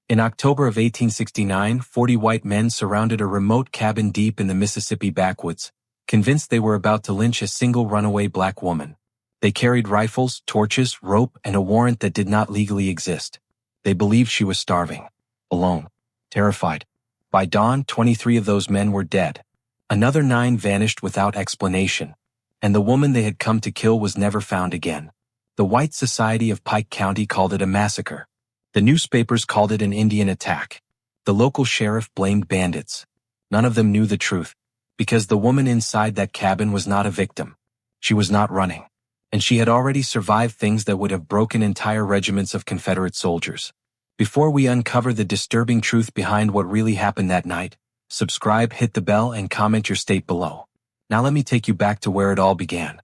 In October of 1869, 40 white men surrounded a remote cabin deep in the Mississippi backwoods, convinced they were about to lynch a single runaway black woman. They carried rifles, torches, rope, and a warrant that did not legally exist. They believed she was starving, alone, terrified. By dawn, 23 of those men were dead. Another 9 vanished without explanation, and the woman they had come to kill was never found again. The white society of Pike County called it a massacre. The newspapers called it an Indian attack. The local sheriff blamed bandits. None of them knew the truth, because the woman inside that cabin was not a victim. She was not running, and she had already survived things that would have broken entire regiments of Confederate soldiers. Before we uncover the disturbing truth behind what really happened that night, subscribe, hit the bell, and comment your state below. Now let me take you back to where it all began.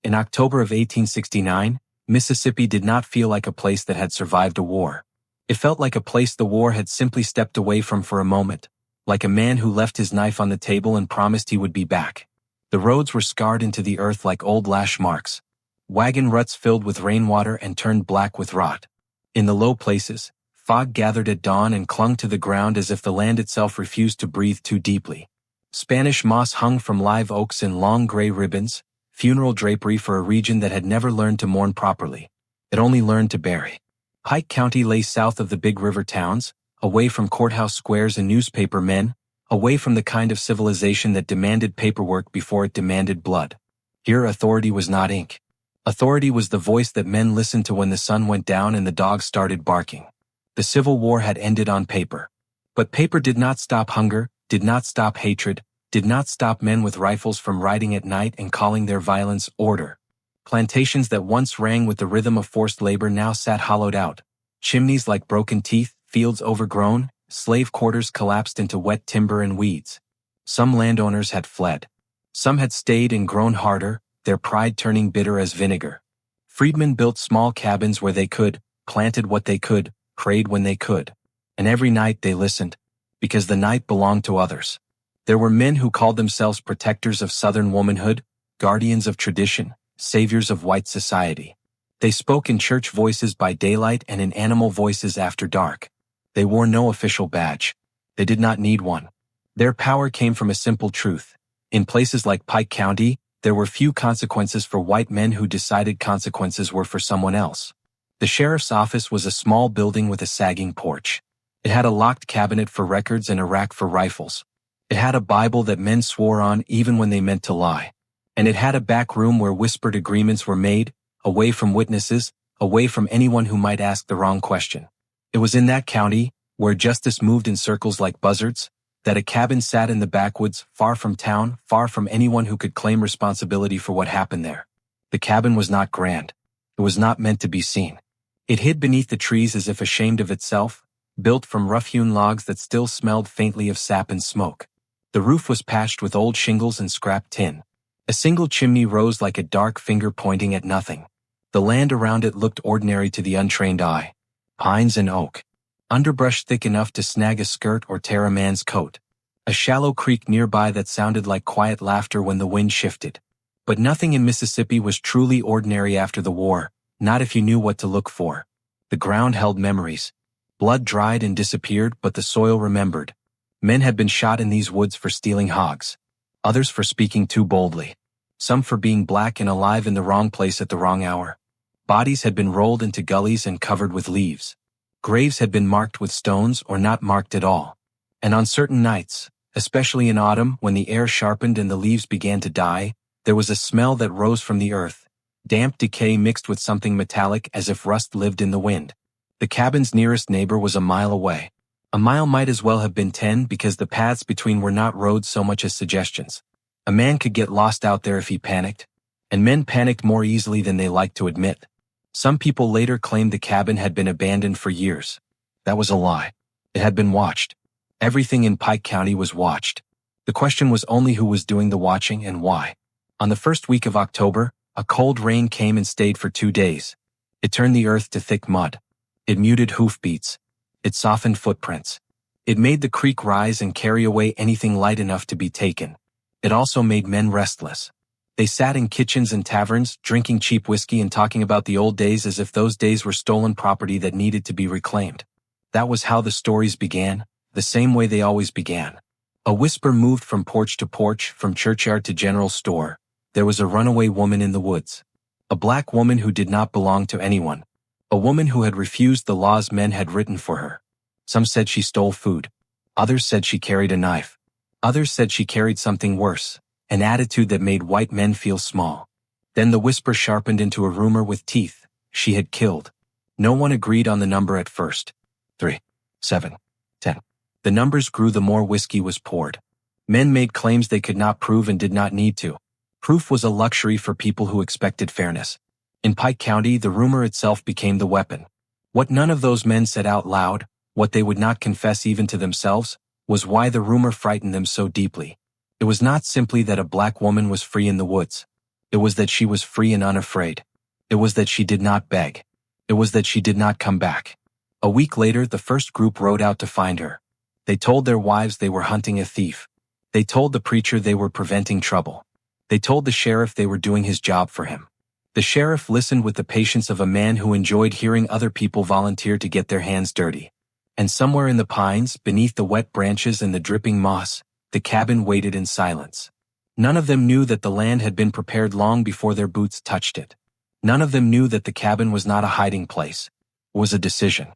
In October of 1869, Mississippi did not feel like a place that had survived a war. It felt like a place the war had simply stepped away from for a moment, like a man who left his knife on the table and promised he would be back. The roads were scarred into the earth like old lash marks. Wagon ruts filled with rainwater and turned black with rot. In the low places, fog gathered at dawn and clung to the ground as if the land itself refused to breathe too deeply. Spanish moss hung from live oaks in long gray ribbons, funeral drapery for a region that had never learned to mourn properly. It only learned to bury. Pike County lay south of the big river towns, away from courthouse squares and newspaper men, away from the kind of civilization that demanded paperwork before it demanded blood. Here authority was not ink. Authority was the voice that men listened to when the sun went down and the dogs started barking. The Civil War had ended on paper. But paper did not stop hunger, did not stop hatred, did not stop men with rifles from riding at night and calling their violence order. Plantations that once rang with the rhythm of forced labor now sat hollowed out. Chimneys like broken teeth, fields overgrown, slave quarters collapsed into wet timber and weeds. Some landowners had fled. Some had stayed and grown harder, their pride turning bitter as vinegar. Freedmen built small cabins where they could, planted what they could, prayed when they could. And every night they listened, because the night belonged to others. There were men who called themselves protectors of Southern womanhood, guardians of tradition, saviors of white society. They spoke in church voices by daylight and in animal voices after dark. They wore no official badge. They did not need one. Their power came from a simple truth. In places like Pike County, there were few consequences for white men who decided consequences were for someone else. The sheriff's office was a small building with a sagging porch. It had a locked cabinet for records and a rack for rifles. It had a Bible that men swore on even when they meant to lie. And it had a back room where whispered agreements were made, away from witnesses, away from anyone who might ask the wrong question. It was in that county, where justice moved in circles like buzzards, that a cabin sat in the backwoods, far from town, far from anyone who could claim responsibility for what happened there. The cabin was not grand. It was not meant to be seen. It hid beneath the trees as if ashamed of itself, built from rough-hewn logs that still smelled faintly of sap and smoke. The roof was patched with old shingles and scrap tin. A single chimney rose like a dark finger pointing at nothing. The land around it looked ordinary to the untrained eye. Pines and oak. Underbrush thick enough to snag a skirt or tear a man's coat. A shallow creek nearby that sounded like quiet laughter when the wind shifted. But nothing in Mississippi was truly ordinary after the war, not if you knew what to look for. The ground held memories. Blood dried and disappeared, but the soil remembered. Men had been shot in these woods for stealing hogs. Others for speaking too boldly. Some for being black and alive in the wrong place at the wrong hour. Bodies had been rolled into gullies and covered with leaves. Graves had been marked with stones or not marked at all. And on certain nights, especially in autumn when the air sharpened and the leaves began to die, there was a smell that rose from the earth, damp decay mixed with something metallic as if rust lived in the wind. The cabin's nearest neighbor was a mile away. A mile might as well have been 10 because the paths between were not roads so much as suggestions. A man could get lost out there if he panicked, and men panicked more easily than they liked to admit. Some people later claimed the cabin had been abandoned for years. That was a lie. It had been watched. Everything in Pike County was watched. The question was only who was doing the watching and why. On the first week of October, a cold rain came and stayed for 2 days. It turned the earth to thick mud. It muted hoofbeats. It softened footprints. It made the creek rise and carry away anything light enough to be taken. It also made men restless. They sat in kitchens and taverns, drinking cheap whiskey and talking about the old days as if those days were stolen property that needed to be reclaimed. That was how the stories began, the same way they always began. A whisper moved from porch to porch, from churchyard to general store. There was a runaway woman in the woods. A black woman who did not belong to anyone. A woman who had refused the laws men had written for her. Some said she stole food. Others said she carried a knife. Others said she carried something worse, an attitude that made white men feel small. Then the whisper sharpened into a rumor with teeth. She had killed. No one agreed on the number at first. 3, 7, 10. The numbers grew the more whiskey was poured. Men made claims they could not prove and did not need to. Proof was a luxury for people who expected fairness. In Pike County, the rumor itself became the weapon. What none of those men said out loud, what they would not confess even to themselves, was why the rumor frightened them so deeply. It was not simply that a black woman was free in the woods. It was that she was free and unafraid. It was that she did not beg. It was that she did not come back. A week later, the first group rode out to find her. They told their wives they were hunting a thief. They told the preacher they were preventing trouble. They told the sheriff they were doing his job for him. The sheriff listened with the patience of a man who enjoyed hearing other people volunteer to get their hands dirty. And somewhere in the pines, beneath the wet branches and the dripping moss, the cabin waited in silence. None of them knew that the land had been prepared long before their boots touched it. None of them knew that the cabin was not a hiding place. It was a decision.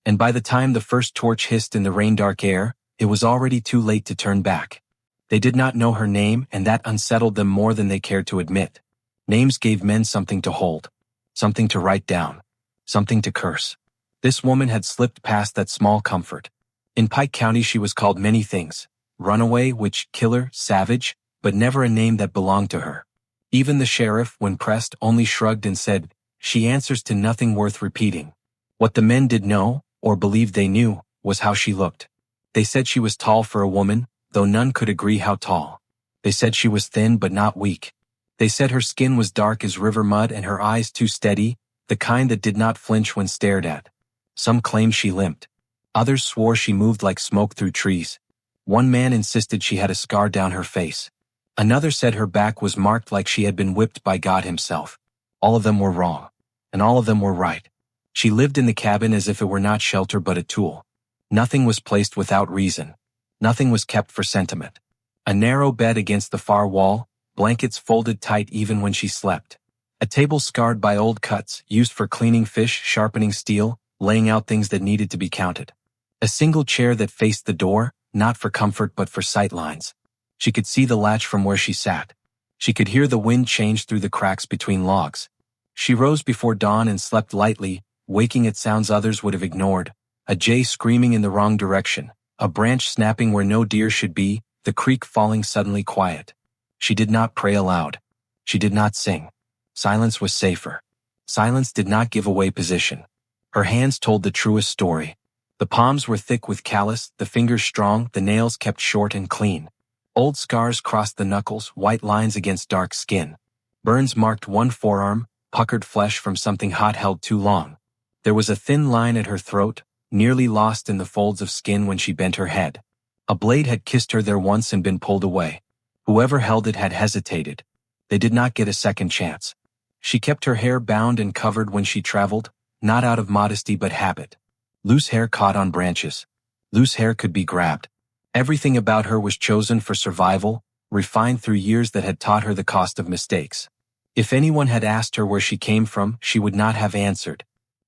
And by the time the first torch hissed in the rain-dark air, it was already too late to turn back. They did not know her name, and that unsettled them more than they cared to admit. Names gave men something to hold, something to write down, something to curse. This woman had slipped past that small comfort. In Pike County she was called many things: runaway, witch, killer, savage, but never a name that belonged to her. Even the sheriff, when pressed, only shrugged and said, "She answers to nothing worth repeating." What the men did know, or believed they knew, was how she looked. They said she was tall for a woman, though none could agree how tall. They said she was thin but not weak. They said her skin was dark as river mud and her eyes too steady, the kind that did not flinch when stared at. Some claimed she limped. Others swore she moved like smoke through trees. One man insisted she had a scar down her face. Another said her back was marked like she had been whipped by God himself. All of them were wrong. And all of them were right. She lived in the cabin as if it were not shelter but a tool. Nothing was placed without reason. Nothing was kept for sentiment. A narrow bed against the far wall, blankets folded tight even when she slept. A table scarred by old cuts, used for cleaning fish, sharpening steel, laying out things that needed to be counted. A single chair that faced the door, not for comfort but for sight lines. She could see the latch from where she sat. She could hear the wind change through the cracks between logs. She rose before dawn and slept lightly, waking at sounds others would have ignored. A jay screaming in the wrong direction, a branch snapping where no deer should be, the creek falling suddenly quiet. She did not pray aloud. She did not sing. Silence was safer. Silence did not give away position. Her hands told the truest story. The palms were thick with callus, the fingers strong, the nails kept short and clean. Old scars crossed the knuckles, white lines against dark skin. Burns marked one forearm, puckered flesh from something hot held too long. There was a thin line at her throat, nearly lost in the folds of skin when she bent her head. A blade had kissed her there once and been pulled away. Whoever held it had hesitated. They did not get a second chance. She kept her hair bound and covered when she traveled, not out of modesty but habit. Loose hair caught on branches. Loose hair could be grabbed. Everything about her was chosen for survival, refined through years that had taught her the cost of mistakes. If anyone had asked her where she came from, she would not have answered.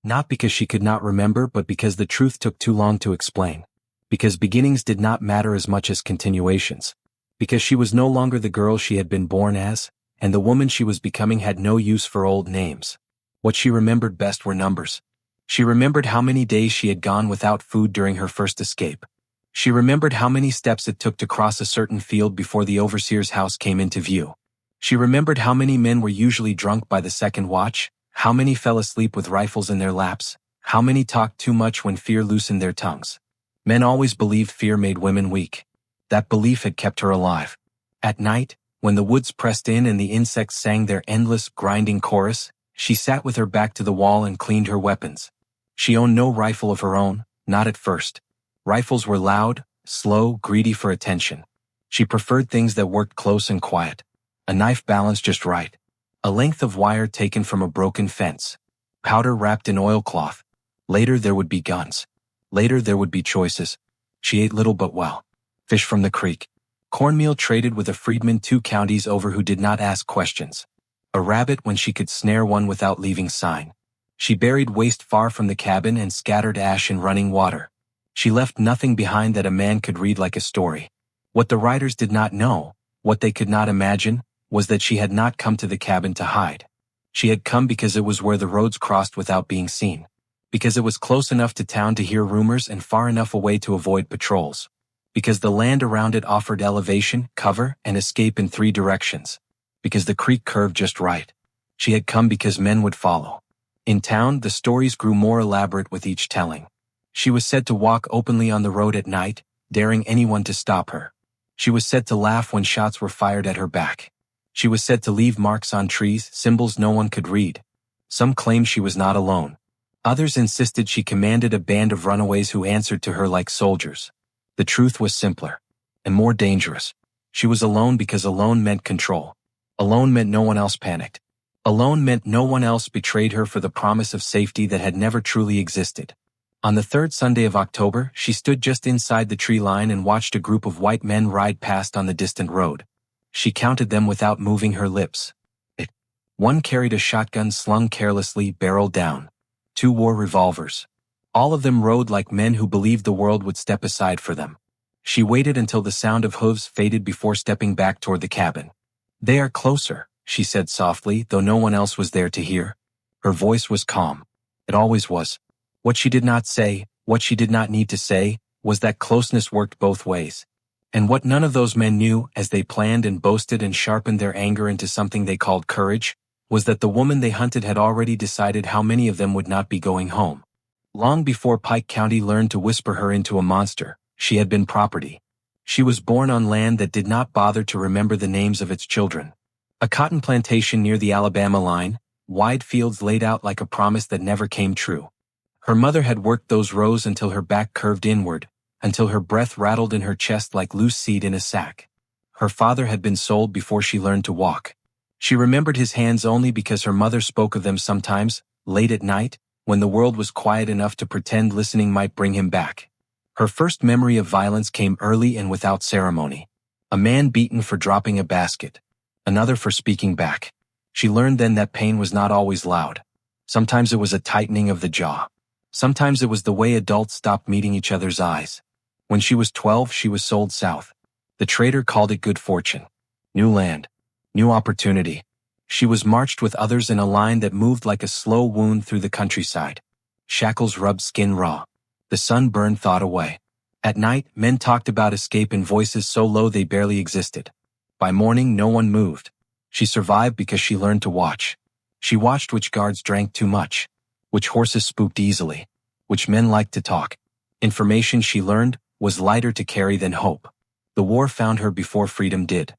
Not because she could not remember, but because the truth took too long to explain. Because beginnings did not matter as much as continuations. Because she was no longer the girl she had been born as, and the woman she was becoming had no use for old names. What she remembered best were numbers. She remembered how many days she had gone without food during her first escape. She remembered how many steps it took to cross a certain field before the overseer's house came into view. She remembered how many men were usually drunk by the second watch, how many fell asleep with rifles in their laps, how many talked too much when fear loosened their tongues. Men always believed fear made women weak. That belief had kept her alive. At night, when the woods pressed in and the insects sang their endless, grinding chorus, she sat with her back to the wall and cleaned her weapons. She owned no rifle of her own, not at first. Rifles were loud, slow, greedy for attention. She preferred things that worked close and quiet. A knife balanced just right. A length of wire taken from a broken fence. Powder wrapped in oilcloth. Later there would be guns. Later there would be choices. She ate little but well. Fish from the creek. Cornmeal traded with a freedman 2 counties over who did not ask questions. A rabbit when she could snare one without leaving sign. She buried waste far from the cabin and scattered ash in running water. She left nothing behind that a man could read like a story. What the writers did not know, what they could not imagine, was that she had not come to the cabin to hide. She had come because it was where the roads crossed without being seen. Because it was close enough to town to hear rumors and far enough away to avoid patrols. Because the land around it offered elevation, cover, and escape in 3 directions. Because the creek curved just right. She had come because men would follow. In town, the stories grew more elaborate with each telling. She was said to walk openly on the road at night, daring anyone to stop her. She was said to laugh when shots were fired at her back. She was said to leave marks on trees, symbols no one could read. Some claimed she was not alone. Others insisted she commanded a band of runaways who answered to her like soldiers. The truth was simpler and more dangerous. She was alone because alone meant control. Alone meant no one else panicked. Alone meant no one else betrayed her for the promise of safety that had never truly existed. On the 3rd Sunday of October, she stood just inside the tree line and watched a group of white men ride past on the distant road. She counted them without moving her lips. One carried a shotgun slung carelessly, barrel down. 2 wore revolvers. All of them rode like men who believed the world would step aside for them. She waited until the sound of hooves faded before stepping back toward the cabin. "They are closer," she said softly, though no one else was there to hear. Her voice was calm. It always was. What she did not say, what she did not need to say, was that closeness worked both ways. And what none of those men knew, as they planned and boasted and sharpened their anger into something they called courage, was that the woman they hunted had already decided how many of them would not be going home. Long before Pike County learned to whisper her into a monster, she had been property. She was born on land that did not bother to remember the names of its children. A cotton plantation near the Alabama line, wide fields laid out like a promise that never came true. Her mother had worked those rows until her back curved inward, until her breath rattled in her chest like loose seed in a sack. Her father had been sold before she learned to walk. She remembered his hands only because her mother spoke of them sometimes, late at night, when the world was quiet enough to pretend listening might bring him back. Her first memory of violence came early and without ceremony. A man beaten for dropping a basket. Another for speaking back. She learned then that pain was not always loud. Sometimes it was a tightening of the jaw. Sometimes it was the way adults stopped meeting each other's eyes. When she was 12, she was sold south. The trader called it good fortune. New land. New opportunity. She was marched with others in a line that moved like a slow wound through the countryside. Shackles rubbed skin raw. The sun burned thought away. At night, men talked about escape in voices so low they barely existed. By morning, no one moved. She survived because she learned to watch. She watched which guards drank too much, which horses spooked easily, which men liked to talk. Information she learned was lighter to carry than hope. The war found her before freedom did.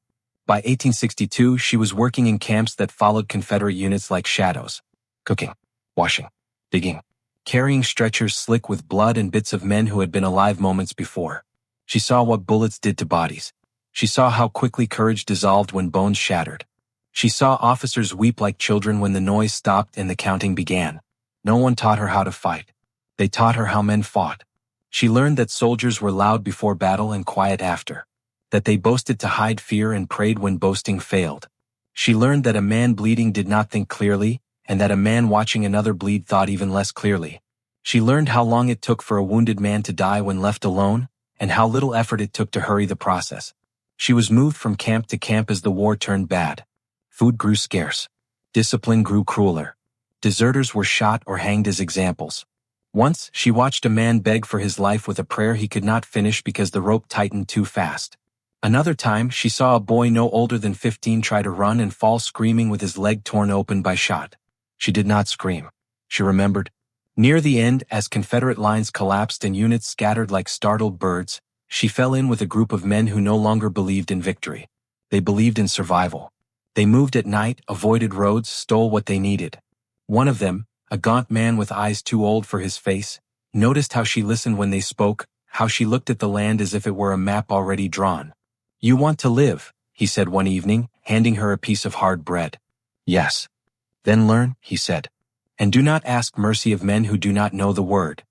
By 1862, she was working in camps that followed Confederate units like shadows. Cooking, washing, digging, carrying stretchers slick with blood and bits of men who had been alive moments before. She saw what bullets did to bodies. She saw how quickly courage dissolved when bones shattered. She saw officers weep like children when the noise stopped and the counting began. No one taught her how to fight. They taught her how men fought. She learned that soldiers were loud before battle and quiet after. That they boasted to hide fear and prayed when boasting failed. She learned that a man bleeding did not think clearly, and that a man watching another bleed thought even less clearly. She learned how long it took for a wounded man to die when left alone, and how little effort it took to hurry the process. She was moved from camp to camp as the war turned bad. Food grew scarce. Discipline grew crueler. Deserters were shot or hanged as examples. Once, she watched a man beg for his life with a prayer he could not finish because the rope tightened too fast. Another time, she saw a boy no older than 15 try to run and fall screaming with his leg torn open by shot. She did not scream. She remembered. Near the end, as Confederate lines collapsed and units scattered like startled birds, she fell in with a group of men who no longer believed in victory. They believed in survival. They moved at night, avoided roads, stole what they needed. One of them, a gaunt man with eyes too old for his face, noticed how she listened when they spoke, how she looked at the land as if it were a map already drawn. "You want to live," he said one evening, handing her a piece of hard bread. "Yes." "Then learn," he said. "And do not ask mercy of men who do not know the word.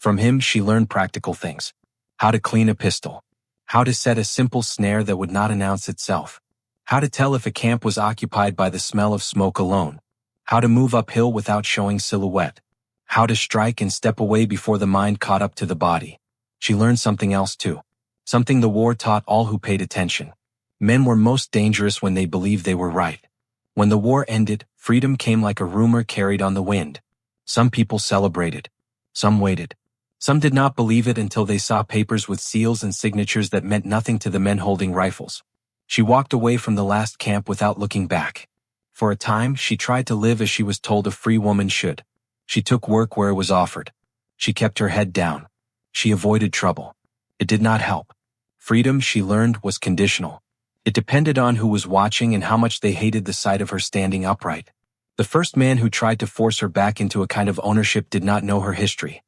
From him she learned practical things. How to clean a pistol. How to set a simple snare that would not announce itself. How to tell if a camp was occupied by the smell of smoke alone. How to move uphill without showing silhouette. How to strike and step away before the mind caught up to the body. She learned something else too. Something the war taught all who paid attention. Men were most dangerous when they believed they were right. When the war ended, freedom came like a rumor carried on the wind. Some people celebrated. Some waited. Some did not believe it until they saw papers with seals and signatures that meant nothing to the men holding rifles. She walked away from the last camp without looking back. For a time, she tried to live as she was told a free woman should. She took work where it was offered. She kept her head down. She avoided trouble. It did not help. Freedom, she learned, was conditional. It depended on who was watching and how much they hated the sight of her standing upright. The first man who tried to force her back into a kind of ownership did not know her history.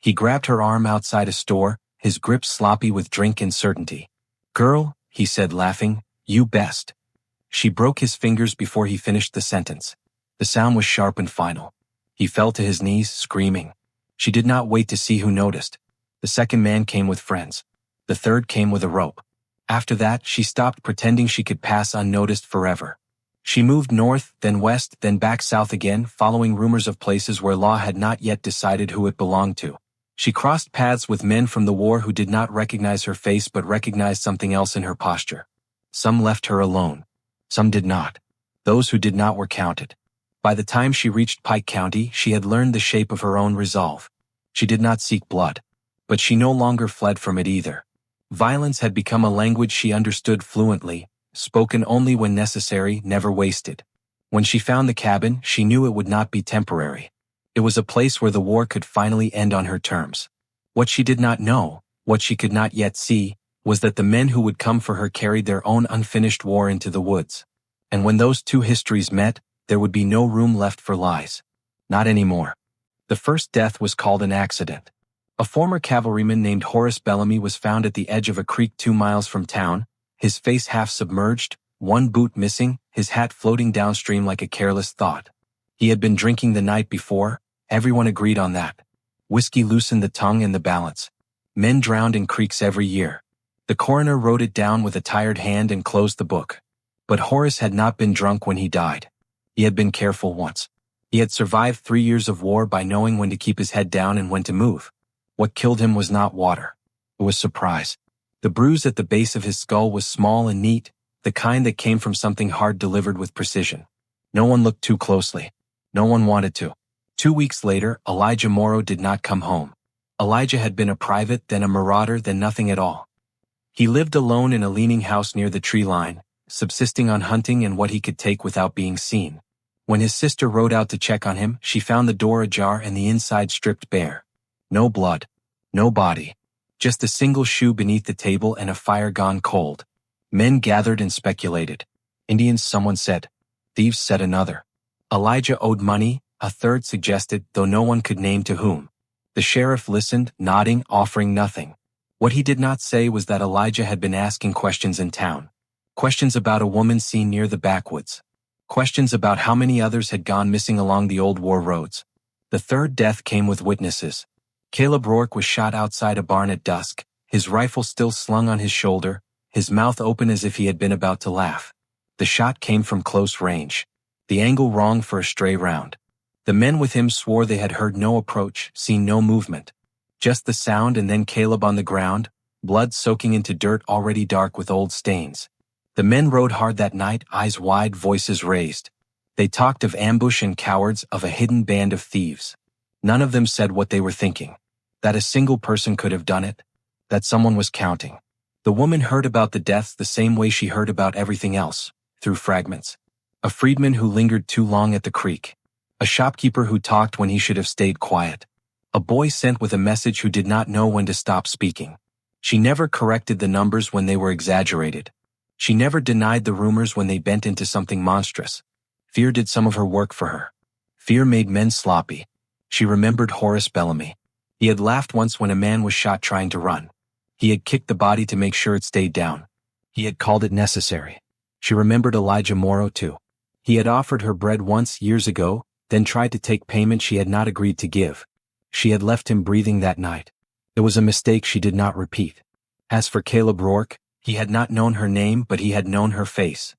He grabbed her arm outside a store, his grip sloppy with drink and certainty. "Girl," he said laughing, "you best." She broke his fingers before he finished the sentence. The sound was sharp and final. He fell to his knees, screaming. She did not wait to see who noticed. The second man came with friends. The third came with a rope. After that, she stopped pretending she could pass unnoticed forever. She moved north, then west, then back south again, following rumors of places where law had not yet decided who it belonged to. She crossed paths with men from the war who did not recognize her face but recognized something else in her posture. Some left her alone. Some did not. Those who did not were counted. By the time she reached Pike County, she had learned the shape of her own resolve. She did not seek blood. But she no longer fled from it either. Violence had become a language she understood fluently, spoken only when necessary, never wasted. When she found the cabin, she knew it would not be temporary. It was a place where the war could finally end on her terms. What she did not know, what she could not yet see, was that the men who would come for her carried their own unfinished war into the woods. And when those two histories met, there would be no room left for lies. Not anymore. The first death was called an accident. A former cavalryman named Horace Bellamy was found at the edge of a creek 2 miles from town, his face half submerged, one boot missing, his hat floating downstream like a careless thought. He had been drinking the night before, everyone agreed on that. Whiskey loosened the tongue and the balance. Men drowned in creeks every year. The coroner wrote it down with a tired hand and closed the book. But Horace had not been drunk when he died. He had been careful once. He had survived 3 years of war by knowing when to keep his head down and when to move. What killed him was not water. It was surprise. The bruise at the base of his skull was small and neat, the kind that came from something hard delivered with precision. No one looked too closely. No one wanted to. 2 weeks later, Elijah Morrow did not come home. Elijah had been a private, then a marauder, then nothing at all. He lived alone in a leaning house near the tree line, subsisting on hunting and what he could take without being seen. When his sister rode out to check on him, she found the door ajar and the inside stripped bare. No blood. No body. Just a single shoe beneath the table and a fire gone cold. Men gathered and speculated. Indians, someone said. Thieves, said another. Elijah owed money, a third suggested, though no one could name to whom. The sheriff listened, nodding, offering nothing. What he did not say was that Elijah had been asking questions in town. Questions about a woman seen near the backwoods. Questions about how many others had gone missing along the old war roads. The third death came with witnesses. Caleb Rourke was shot outside a barn at dusk, his rifle still slung on his shoulder, his mouth open as if he had been about to laugh. The shot came from close range. The angle wrong for a stray round. The men with him swore they had heard no approach, seen no movement. Just the sound and then Caleb on the ground, blood soaking into dirt already dark with old stains. The men rode hard that night, eyes wide, voices raised. They talked of ambush and cowards, of a hidden band of thieves. None of them said what they were thinking. That a single person could have done it. That someone was counting. The woman heard about the deaths the same way she heard about everything else, through fragments. A freedman who lingered too long at the creek. A shopkeeper who talked when he should have stayed quiet. A boy sent with a message who did not know when to stop speaking. She never corrected the numbers when they were exaggerated. She never denied the rumors when they bent into something monstrous. Fear did some of her work for her. Fear made men sloppy. She remembered Horace Bellamy. He had laughed once when a man was shot trying to run. He had kicked the body to make sure it stayed down. He had called it necessary. She remembered Elijah Morrow too. He had offered her bread once years ago, then tried to take payment she had not agreed to give. She had left him breathing that night. It was a mistake she did not repeat. As for Caleb Rourke, he had not known her name, but he had known her face.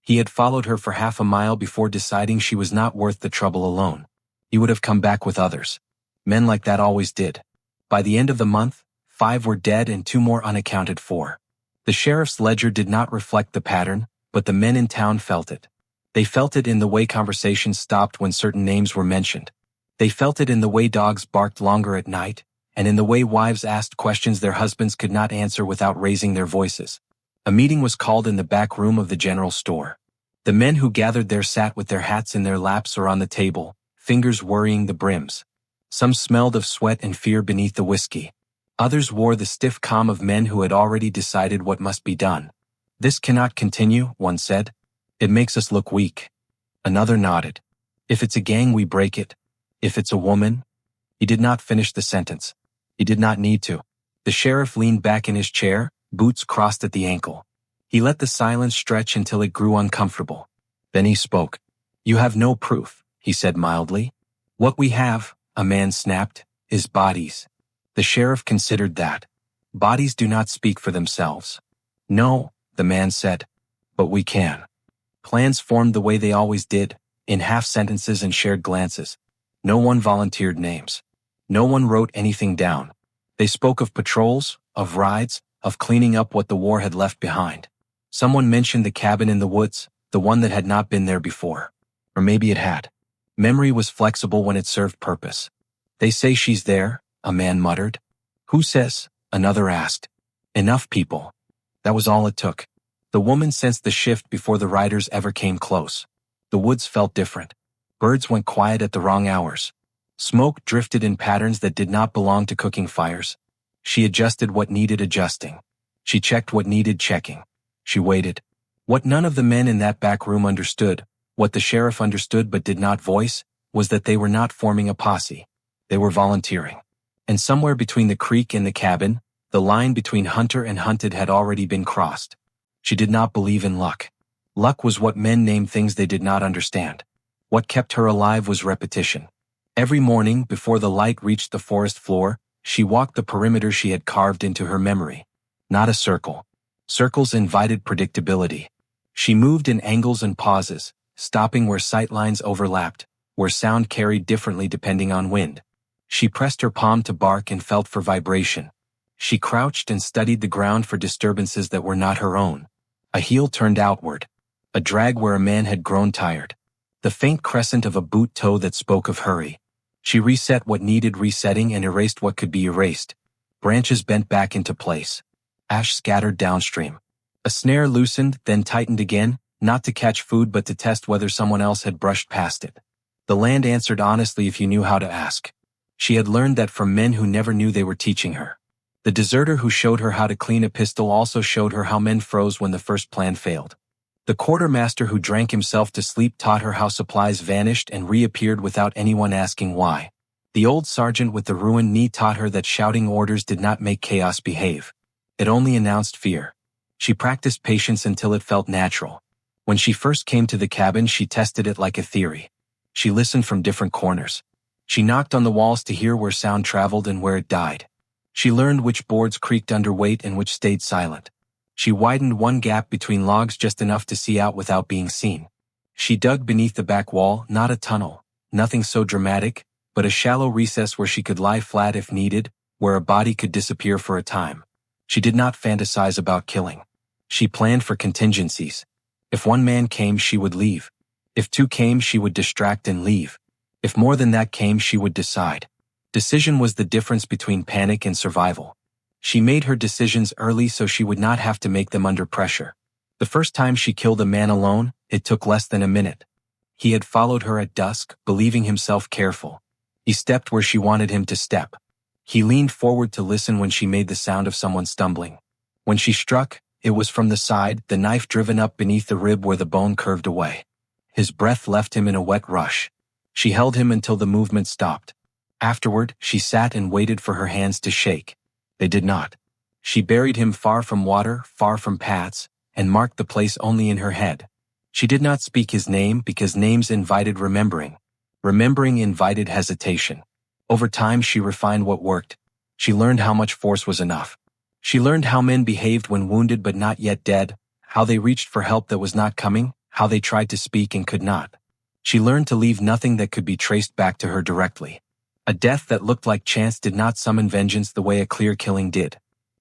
He had followed her for half a mile before deciding she was not worth the trouble alone. He would have come back with others. Men like that always did. By the end of the month, 5 were dead and 2 more unaccounted for. The sheriff's ledger did not reflect the pattern, but the men in town felt it. They felt it in the way conversations stopped when certain names were mentioned. They felt it in the way dogs barked longer at night, and in the way wives asked questions their husbands could not answer without raising their voices. A meeting was called in the back room of the general store. The men who gathered there sat with their hats in their laps or on the table, fingers worrying the brims. Some smelled of sweat and fear beneath the whiskey. Others wore the stiff calm of men who had already decided what must be done. "This cannot continue," one said. "It makes us look weak." Another nodded. "If it's a gang, we break it. If it's a woman—" He did not finish the sentence. He did not need to. The sheriff leaned back in his chair, boots crossed at the ankle. He let the silence stretch until it grew uncomfortable. Then he spoke. "You have no proof," he said mildly. "What we have," a man snapped, "is bodies." The sheriff considered that. "Bodies do not speak for themselves." "No," the man said. "But we can." Plans formed the way they always did, in half sentences and shared glances. No one volunteered names. No one wrote anything down. They spoke of patrols, of rides, of cleaning up what the war had left behind. Someone mentioned the cabin in the woods, the one that had not been there before. Or maybe it had. Memory was flexible when it served purpose. "They say she's there," a man muttered. "Who says?" another asked. "Enough people." That was all it took. The woman sensed the shift before the riders ever came close. The woods felt different. Birds went quiet at the wrong hours. Smoke drifted in patterns that did not belong to cooking fires. She adjusted what needed adjusting. She checked what needed checking. She waited. What none of the men in that back room understood, what the sheriff understood but did not voice, was that they were not forming a posse. They were volunteering. And somewhere between the creek and the cabin, the line between hunter and hunted had already been crossed. She did not believe in luck. Luck was what men named things they did not understand. What kept her alive was repetition. Every morning, before the light reached the forest floor, she walked the perimeter she had carved into her memory. Not a circle. Circles invited predictability. She moved in angles and pauses, stopping where sight lines overlapped, where sound carried differently depending on wind. She pressed her palm to bark and felt for vibration. She crouched and studied the ground for disturbances that were not her own. A heel turned outward. A drag where a man had grown tired. The faint crescent of a boot toe that spoke of hurry. She reset what needed resetting and erased what could be erased. Branches bent back into place. Ash scattered downstream. A snare loosened, then tightened again, not to catch food but to test whether someone else had brushed past it. The land answered honestly if you knew how to ask. She had learned that from men who never knew they were teaching her. The deserter who showed her how to clean a pistol also showed her how men froze when the first plan failed. The quartermaster who drank himself to sleep taught her how supplies vanished and reappeared without anyone asking why. The old sergeant with the ruined knee taught her that shouting orders did not make chaos behave. It only announced fear. She practiced patience until it felt natural. When she first came to the cabin, she tested it like a theory. She listened from different corners. She knocked on the walls to hear where sound traveled and where it died. She learned which boards creaked under weight and which stayed silent. She widened one gap between logs just enough to see out without being seen. She dug beneath the back wall, not a tunnel, nothing so dramatic, but a shallow recess where she could lie flat if needed, where a body could disappear for a time. She did not fantasize about killing. She planned for contingencies. If one man came, she would leave. If 2 came, she would distract and leave. If more than that came, she would decide. Decision was the difference between panic and survival. She made her decisions early so she would not have to make them under pressure. The first time she killed a man alone, it took less than a minute. He had followed her at dusk, believing himself careful. He stepped where she wanted him to step. He leaned forward to listen when she made the sound of someone stumbling. When she struck, it was from the side, the knife driven up beneath the rib where the bone curved away. His breath left him in a wet rush. She held him until the movement stopped. Afterward, she sat and waited for her hands to shake. They did not. She buried him far from water, far from paths, and marked the place only in her head. She did not speak his name because names invited remembering. Remembering invited hesitation. Over time she refined what worked. She learned how much force was enough. She learned how men behaved when wounded but not yet dead, how they reached for help that was not coming, how they tried to speak and could not. She learned to leave nothing that could be traced back to her directly. A death that looked like chance did not summon vengeance the way a clear killing did.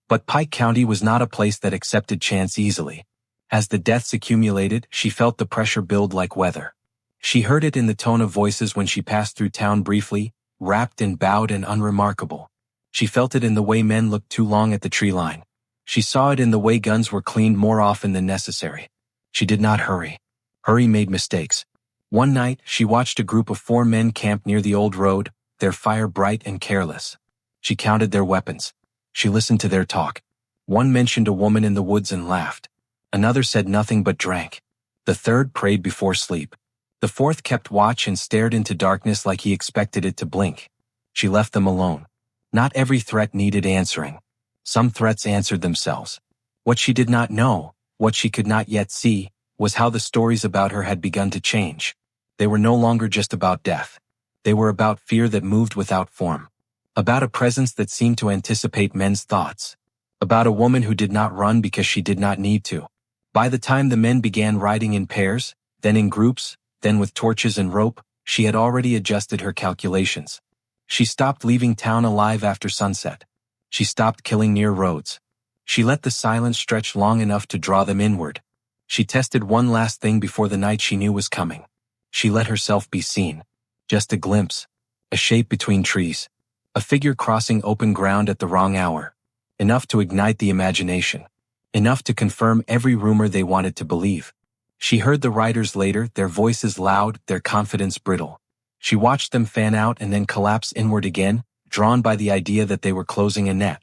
But Pike County was not a place that accepted chance easily. As the deaths accumulated, she felt the pressure build like weather. She heard it in the tone of voices when she passed through town briefly, wrapped and bowed and unremarkable. She felt it in the way men looked too long at the tree line. She saw it in the way guns were cleaned more often than necessary. She did not hurry. Hurry made mistakes. One night, she watched a group of 4 men camp near the old road, their fire bright and careless. She counted their weapons. She listened to their talk. One mentioned a woman in the woods and laughed. Another said nothing but drank. The third prayed before sleep. The fourth kept watch and stared into darkness like he expected it to blink. She left them alone. Not every threat needed answering. Some threats answered themselves. What she did not know, what she could not yet see, was how the stories about her had begun to change. They were no longer just about death. They were about fear that moved without form. About a presence that seemed to anticipate men's thoughts. About a woman who did not run because she did not need to. By the time the men began riding in pairs, then in groups, then with torches and rope, she had already adjusted her calculations. She stopped leaving town alive after sunset. She stopped killing near roads. She let the silence stretch long enough to draw them inward. She tested one last thing before the night she knew was coming. She let herself be seen. Just a glimpse. A shape between trees. A figure crossing open ground at the wrong hour. Enough to ignite the imagination. Enough to confirm every rumor they wanted to believe. She heard the riders later, their voices loud, their confidence brittle. She watched them fan out and then collapse inward again, drawn by the idea that they were closing a net.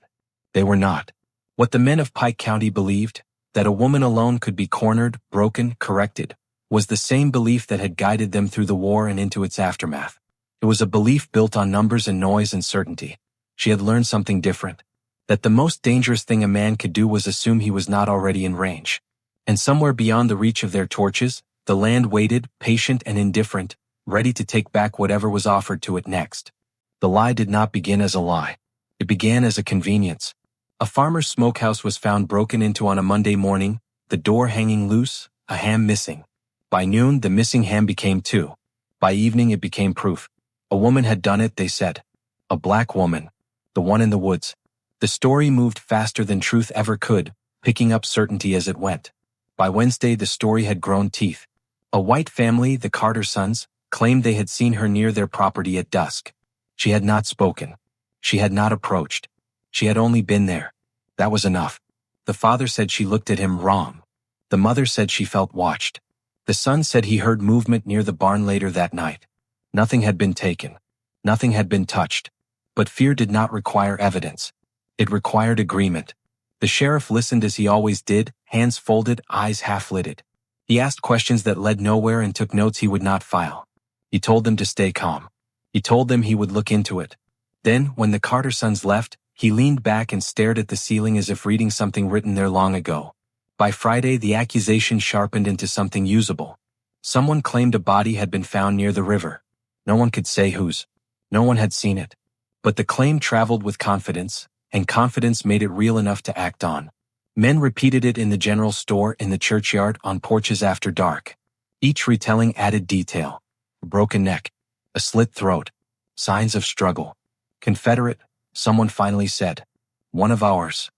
They were not. What the men of Pike County believed, that a woman alone could be cornered, broken, corrected, was the same belief that had guided them through the war and into its aftermath. It was a belief built on numbers and noise and certainty. She had learned something different. That the most dangerous thing a man could do was assume he was not already in range. And somewhere beyond the reach of their torches, the land waited, patient and indifferent, ready to take back whatever was offered to it next. The lie did not begin as a lie. It began as a convenience. A farmer's smokehouse was found broken into on a Monday morning, the door hanging loose, a ham missing. By noon, the missing ham became 2. By evening, it became proof. A woman had done it, they said. A black woman. The one in the woods. The story moved faster than truth ever could, picking up certainty as it went. By Wednesday, the story had grown teeth. A white family, the Carter sons, claimed they had seen her near their property at dusk. She had not spoken. She had not approached. She had only been there. That was enough. The father said she looked at him wrong. The mother said she felt watched. The son said he heard movement near the barn later that night. Nothing had been taken. Nothing had been touched. But fear did not require evidence. It required agreement. The sheriff listened as he always did, hands folded, eyes half-lidded. He asked questions that led nowhere and took notes he would not file. He told them to stay calm. He told them he would look into it. Then, when the Carter sons left, he leaned back and stared at the ceiling as if reading something written there long ago. By Friday, the accusation sharpened into something usable. Someone claimed a body had been found near the river. No one could say whose. No one had seen it. But the claim traveled with confidence, and confidence made it real enough to act on. Men repeated it in the general store, in the churchyard, on porches after dark. Each retelling added detail. A broken neck. A slit throat. Signs of struggle. Confederate, someone finally said. One of ours.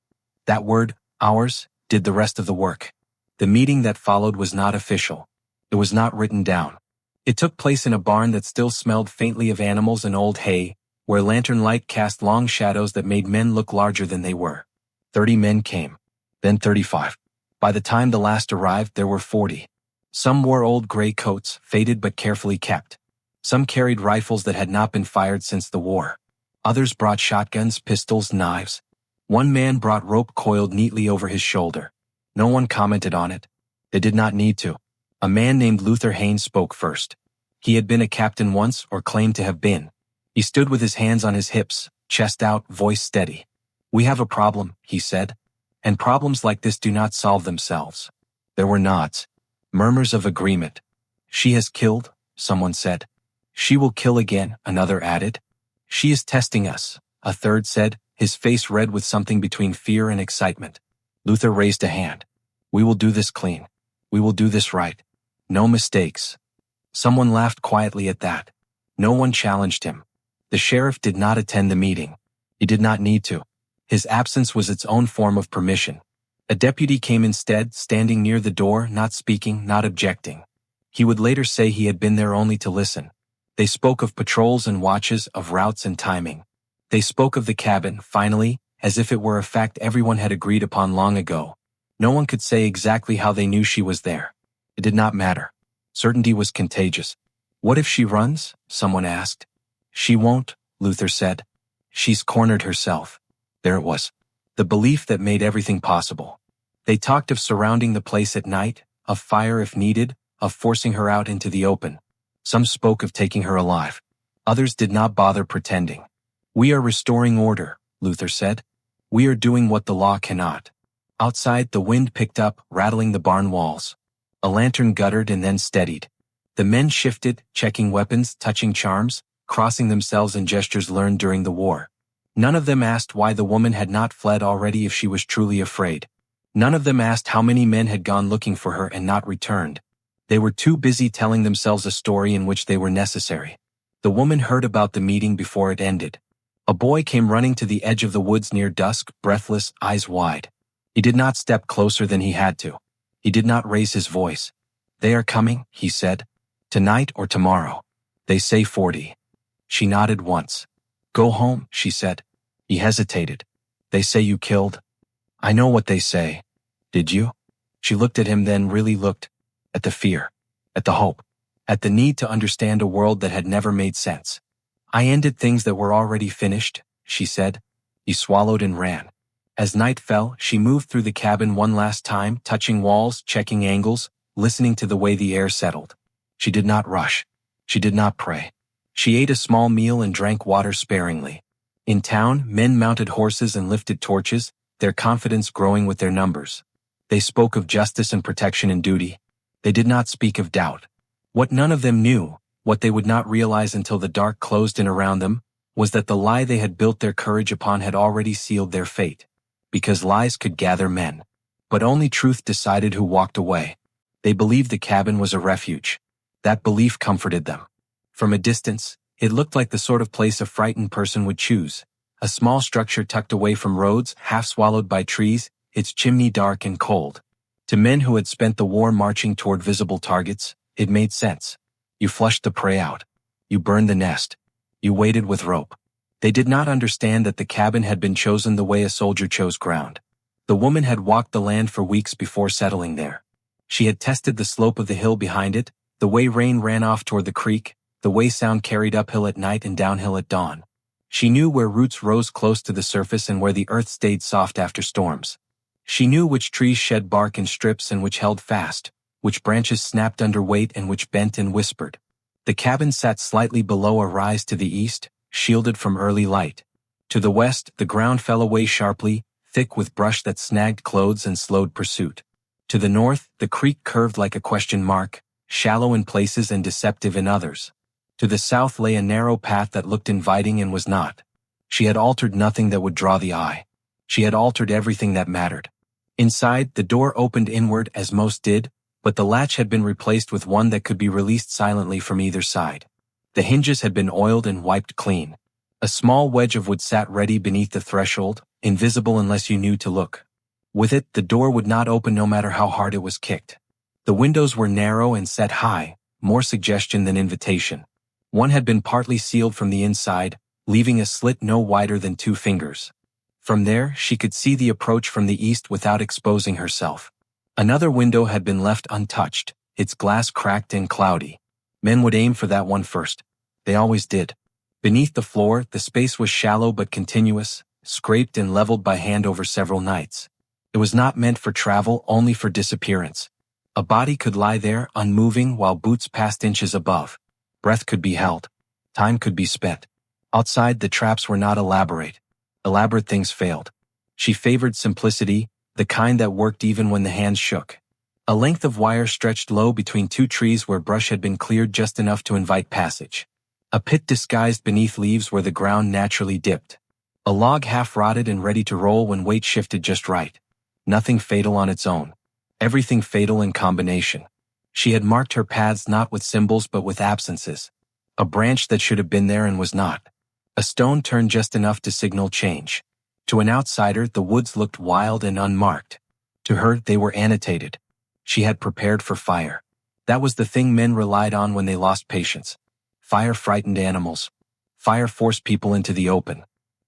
That word, ours, did the rest of the work. The meeting that followed was not official. It was not written down. It took place in a barn that still smelled faintly of animals and old hay, where lantern light cast long shadows that made men look larger than they were. 30 men came. Then 35. By the time the last arrived, there were 40. Some wore old gray coats, faded but carefully kept. Some carried rifles that had not been fired since the war. Others brought shotguns, pistols, knives. One man brought rope coiled neatly over his shoulder. No one commented on it. They did not need to. A man named Luther Haynes spoke first. He had been a captain once, or claimed to have been. He stood with his hands on his hips, chest out, voice steady. "We have a problem," he said. "And problems like this do not solve themselves." There were nods. Murmurs of agreement. "She has killed," someone said. "She will kill again," another added. She is testing us, a third said, his face red with something between fear and excitement. Luther raised a hand. We will do this clean. We will do this right. No mistakes. Someone laughed quietly at that. No one challenged him. The sheriff did not attend the meeting. He did not need to. His absence was its own form of permission. A deputy came instead, standing near the door, not speaking, not objecting. He would later say he had been there only to listen. They spoke of patrols and watches, of routes and timing. They spoke of the cabin, finally, as if it were a fact everyone had agreed upon long ago. No one could say exactly how they knew she was there. It did not matter. Certainty was contagious. What if she runs? Someone asked. She won't, Luther said. She's cornered herself. There it was. The belief that made everything possible. They talked of surrounding the place at night, of fire if needed, of forcing her out into the open. Some spoke of taking her alive. Others did not bother pretending. We are restoring order, Luther said. We are doing what the law cannot. Outside, the wind picked up, rattling the barn walls. A lantern guttered and then steadied. The men shifted, checking weapons, touching charms, crossing themselves in gestures learned during the war. None of them asked why the woman had not fled already if she was truly afraid. None of them asked how many men had gone looking for her and not returned. They were too busy telling themselves a story in which they were necessary. The woman heard about the meeting before it ended. A boy came running to the edge of the woods near dusk, breathless, eyes wide. He did not step closer than he had to. He did not raise his voice. They are coming, he said. Tonight or tomorrow. They say 40. She nodded once. Go home, she said. He hesitated. They say you killed. I know what they say. Did you? She looked at him, then really looked. At the fear. At the hope. At the need to understand a world that had never made sense. I ended things that were already finished, she said. He swallowed and ran. As night fell, she moved through the cabin one last time, touching walls, checking angles, listening to the way the air settled. She did not rush. She did not pray. She ate a small meal and drank water sparingly. In town, men mounted horses and lifted torches, their confidence growing with their numbers. They spoke of justice and protection and duty. They did not speak of doubt. What none of them knew, what they would not realize until the dark closed in around them, was that the lie they had built their courage upon had already sealed their fate. Because lies could gather men. But only truth decided who walked away. They believed the cabin was a refuge. That belief comforted them. From a distance, it looked like the sort of place a frightened person would choose. A small structure tucked away from roads, half swallowed by trees, its chimney dark and cold. To men who had spent the war marching toward visible targets, it made sense. You flushed the prey out. You burned the nest. You waited with rope. They did not understand that the cabin had been chosen the way a soldier chose ground. The woman had walked the land for weeks before settling there. She had tested the slope of the hill behind it, the way rain ran off toward the creek, the way sound carried uphill at night and downhill at dawn. She knew where roots rose close to the surface and where the earth stayed soft after storms. She knew which trees shed bark in strips and which held fast, which branches snapped under weight and which bent and whispered. The cabin sat slightly below a rise to the east, shielded from early light. To the west, the ground fell away sharply, thick with brush that snagged clothes and slowed pursuit. To the north, the creek curved like a question mark, shallow in places and deceptive in others. To the south lay a narrow path that looked inviting and was not. She had altered nothing that would draw the eye. She had altered everything that mattered. Inside, the door opened inward as most did, but the latch had been replaced with one that could be released silently from either side. The hinges had been oiled and wiped clean. A small wedge of wood sat ready beneath the threshold, invisible unless you knew to look. With it, the door would not open no matter how hard it was kicked. The windows were narrow and set high, more suggestion than invitation. One had been partly sealed from the inside, leaving a slit no wider than 2 fingers. From there, she could see the approach from the east without exposing herself. Another window had been left untouched, its glass cracked and cloudy. Men would aim for that one first. They always did. Beneath the floor, the space was shallow but continuous, scraped and leveled by hand over several nights. It was not meant for travel, only for disappearance. A body could lie there, unmoving, while boots passed inches above. Breath could be held. Time could be spent. Outside, the traps were not elaborate. Elaborate things failed. She favored simplicity, the kind that worked even when the hands shook. A length of wire stretched low between 2 trees where brush had been cleared just enough to invite passage. A pit disguised beneath leaves where the ground naturally dipped. A log half-rotted and ready to roll when weight shifted just right. Nothing fatal on its own. Everything fatal in combination. She had marked her paths not with symbols but with absences. A branch that should have been there and was not. A stone turned just enough to signal change. To an outsider, the woods looked wild and unmarked. To her, they were annotated. She had prepared for fire. That was the thing men relied on when they lost patience. Fire frightened animals. Fire forced people into the open.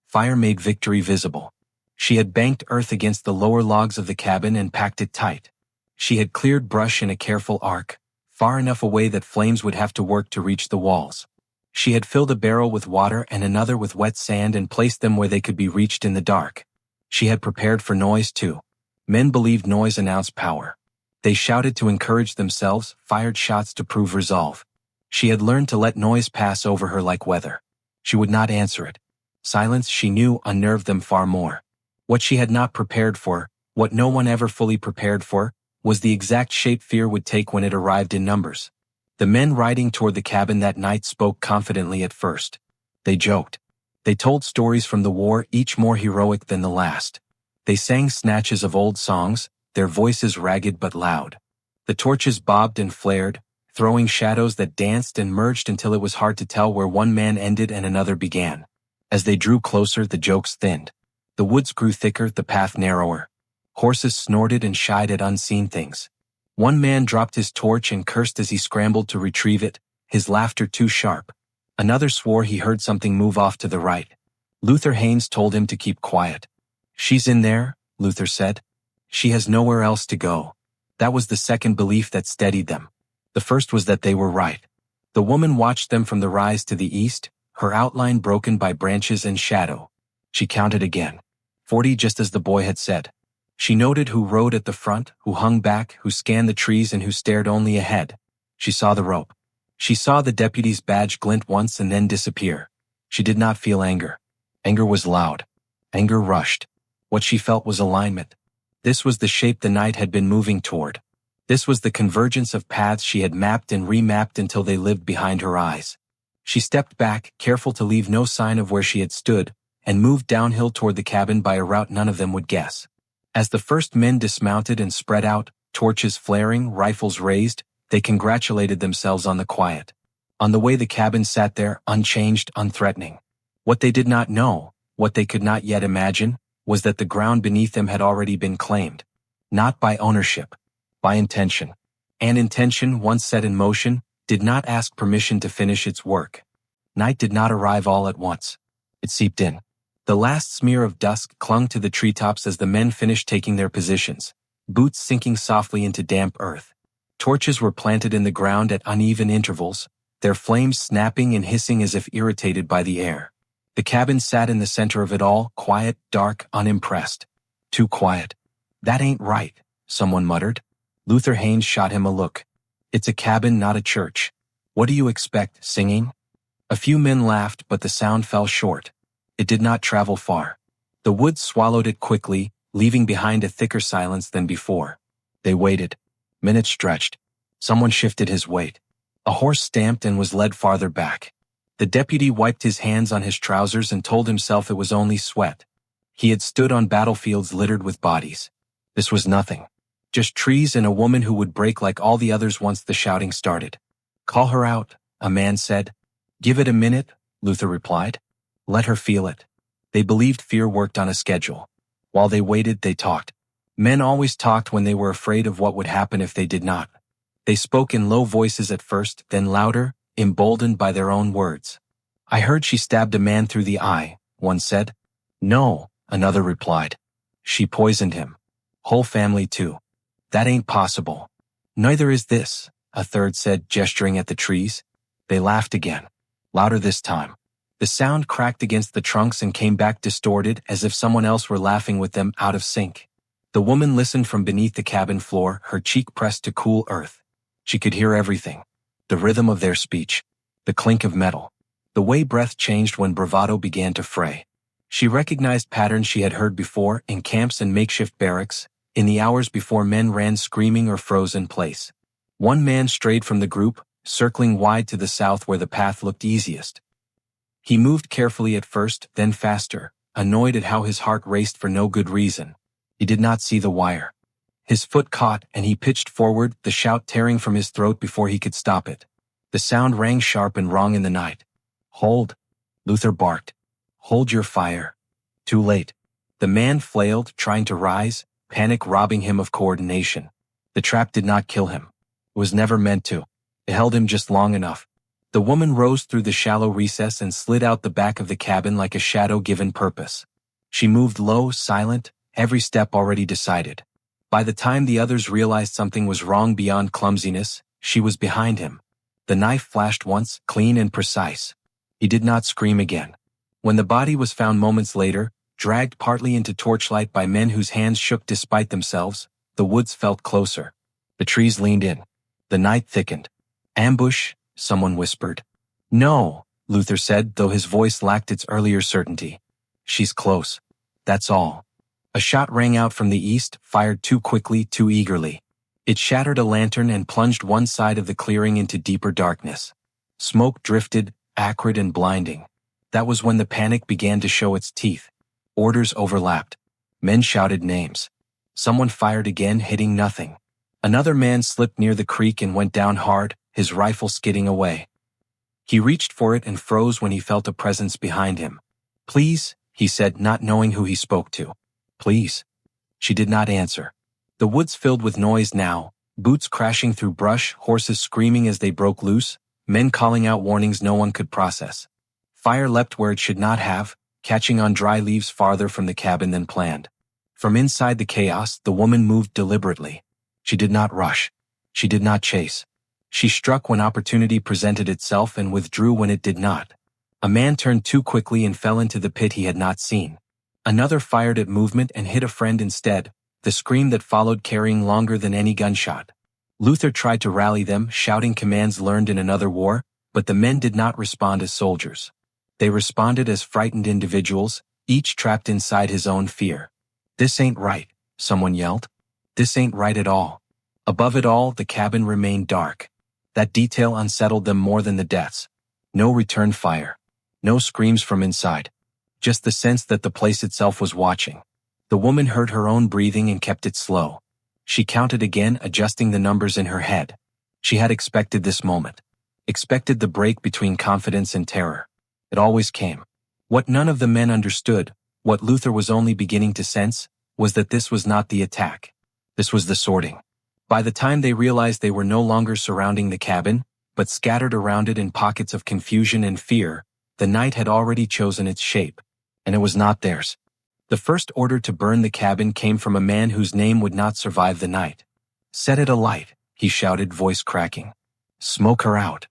Fire made victory visible. She had banked earth against the lower logs of the cabin and packed it tight. She had cleared brush in a careful arc, far enough away that flames would have to work to reach the walls. She had filled a barrel with water and another with wet sand and placed them where they could be reached in the dark. She had prepared for noise too. Men believed noise announced power. They shouted to encourage themselves, fired shots to prove resolve. She had learned to let noise pass over her like weather. She would not answer it. Silence, she knew, unnerved them far more. What she had not prepared for, what no one ever fully prepared for, was the exact shape fear would take when it arrived in numbers. The men riding toward the cabin that night spoke confidently at first. They joked. They told stories from the war, each more heroic than the last. They sang snatches of old songs, their voices ragged but loud. The torches bobbed and flared, throwing shadows that danced and merged until it was hard to tell where one man ended and another began. As they drew closer, the jokes thinned. The woods grew thicker, the path narrower. Horses snorted and shied at unseen things. One man dropped his torch and cursed as he scrambled to retrieve it, his laughter too sharp. Another swore he heard something move off to the right. Luther Haynes told him to keep quiet. "She's in there," Luther said. "She has nowhere else to go." That was the second belief that steadied them. The first was that they were right. The woman watched them from the rise to the east, her outline broken by branches and shadow. She counted again. 40, just as the boy had said. She noted who rode at the front, who hung back, who scanned the trees and who stared only ahead. She saw the rope. She saw the deputy's badge glint once and then disappear. She did not feel anger. Anger was loud. Anger rushed. What she felt was alignment. This was the shape the night had been moving toward. This was the convergence of paths she had mapped and remapped until they lived behind her eyes. She stepped back, careful to leave no sign of where she had stood, and moved downhill toward the cabin by a route none of them would guess. As the first men dismounted and spread out, torches flaring, rifles raised, they congratulated themselves on the quiet. On the way the cabin sat there, unchanged, unthreatening. What they did not know, what they could not yet imagine, was that the ground beneath them had already been claimed. Not by ownership, by intention. And intention, once set in motion, did not ask permission to finish its work. Night did not arrive all at once. It seeped in. The last smear of dusk clung to the treetops as the men finished taking their positions, boots sinking softly into damp earth. Torches were planted in the ground at uneven intervals, their flames snapping and hissing as if irritated by the air. The cabin sat in the center of it all, quiet, dark, unimpressed. Too quiet. "That ain't right," someone muttered. Luther Haynes shot him a look. "It's a cabin, not a church. What do you expect, singing?" A few men laughed, but the sound fell short. It did not travel far. The woods swallowed it quickly, leaving behind a thicker silence than before. They waited. Minutes stretched. Someone shifted his weight. A horse stamped and was led farther back. The deputy wiped his hands on his trousers and told himself it was only sweat. He had stood on battlefields littered with bodies. This was nothing. Just trees and a woman who would break like all the others once the shouting started. "Call her out," a man said. "Give it a minute," Luther replied. "Let her feel it." They believed fear worked on a schedule. While they waited, they talked. Men always talked when they were afraid of what would happen if they did not. They spoke in low voices at first, then louder, emboldened by their own words. "I heard she stabbed a man through the eye," one said. "No," another replied. "She poisoned him. Whole family too." "That ain't possible." "Neither is this," a third said, gesturing at the trees. They laughed again. Louder this time. The sound cracked against the trunks and came back distorted as if someone else were laughing with them, out of sync. The woman listened from beneath the cabin floor, her cheek pressed to cool earth. She could hear everything. The rhythm of their speech. The clink of metal. The way breath changed when bravado began to fray. She recognized patterns she had heard before in camps and makeshift barracks, in the hours before men ran screaming or froze in place. One man strayed from the group, circling wide to the south where the path looked easiest. He moved carefully at first, then faster, annoyed at how his heart raced for no good reason. He did not see the wire. His foot caught and he pitched forward, the shout tearing from his throat before he could stop it. The sound rang sharp and wrong in the night. "Hold!" Luther barked. "Hold your fire." Too late. The man flailed, trying to rise, panic robbing him of coordination. The trap did not kill him. It was never meant to. It held him just long enough. The woman rose through the shallow recess and slid out the back of the cabin like a shadow given purpose. She moved low, silent, every step already decided. By the time the others realized something was wrong beyond clumsiness, she was behind him. The knife flashed once, clean and precise. He did not scream again. When the body was found moments later, dragged partly into torchlight by men whose hands shook despite themselves, the woods felt closer. The trees leaned in. The night thickened. "Ambush," someone whispered. "No," Luther said, though his voice lacked its earlier certainty. "She's close. That's all." A shot rang out from the east, fired too quickly, too eagerly. It shattered a lantern and plunged one side of the clearing into deeper darkness. Smoke drifted, acrid and blinding. That was when the panic began to show its teeth. Orders overlapped. Men shouted names. Someone fired again, hitting nothing. Another man slipped near the creek and went down hard, his rifle skidding away. He reached for it and froze when he felt a presence behind him. "Please," he said, not knowing who he spoke to. "Please." She did not answer. The woods filled with noise now, boots crashing through brush, horses screaming as they broke loose, men calling out warnings no one could process. Fire leapt where it should not have, catching on dry leaves farther from the cabin than planned. From inside the chaos, the woman moved deliberately. She did not rush. She did not chase. She struck when opportunity presented itself and withdrew when it did not. A man turned too quickly and fell into the pit he had not seen. Another fired at movement and hit a friend instead, the scream that followed carrying longer than any gunshot. Luther tried to rally them, shouting commands learned in another war, but the men did not respond as soldiers. They responded as frightened individuals, each trapped inside his own fear. "This ain't right," someone yelled. "This ain't right at all." Above it all, the cabin remained dark. That detail unsettled them more than the deaths. No return fire. No screams from inside. Just the sense that the place itself was watching. The woman heard her own breathing and kept it slow. She counted again, adjusting the numbers in her head. She had expected this moment. Expected the break between confidence and terror. It always came. What none of the men understood, what Luther was only beginning to sense, was that this was not the attack. This was the sorting. By the time they realized they were no longer surrounding the cabin, but scattered around it in pockets of confusion and fear, the night had already chosen its shape, and it was not theirs. The first order to burn the cabin came from a man whose name would not survive the night. "Set it alight," he shouted, voice cracking. "Smoke her out."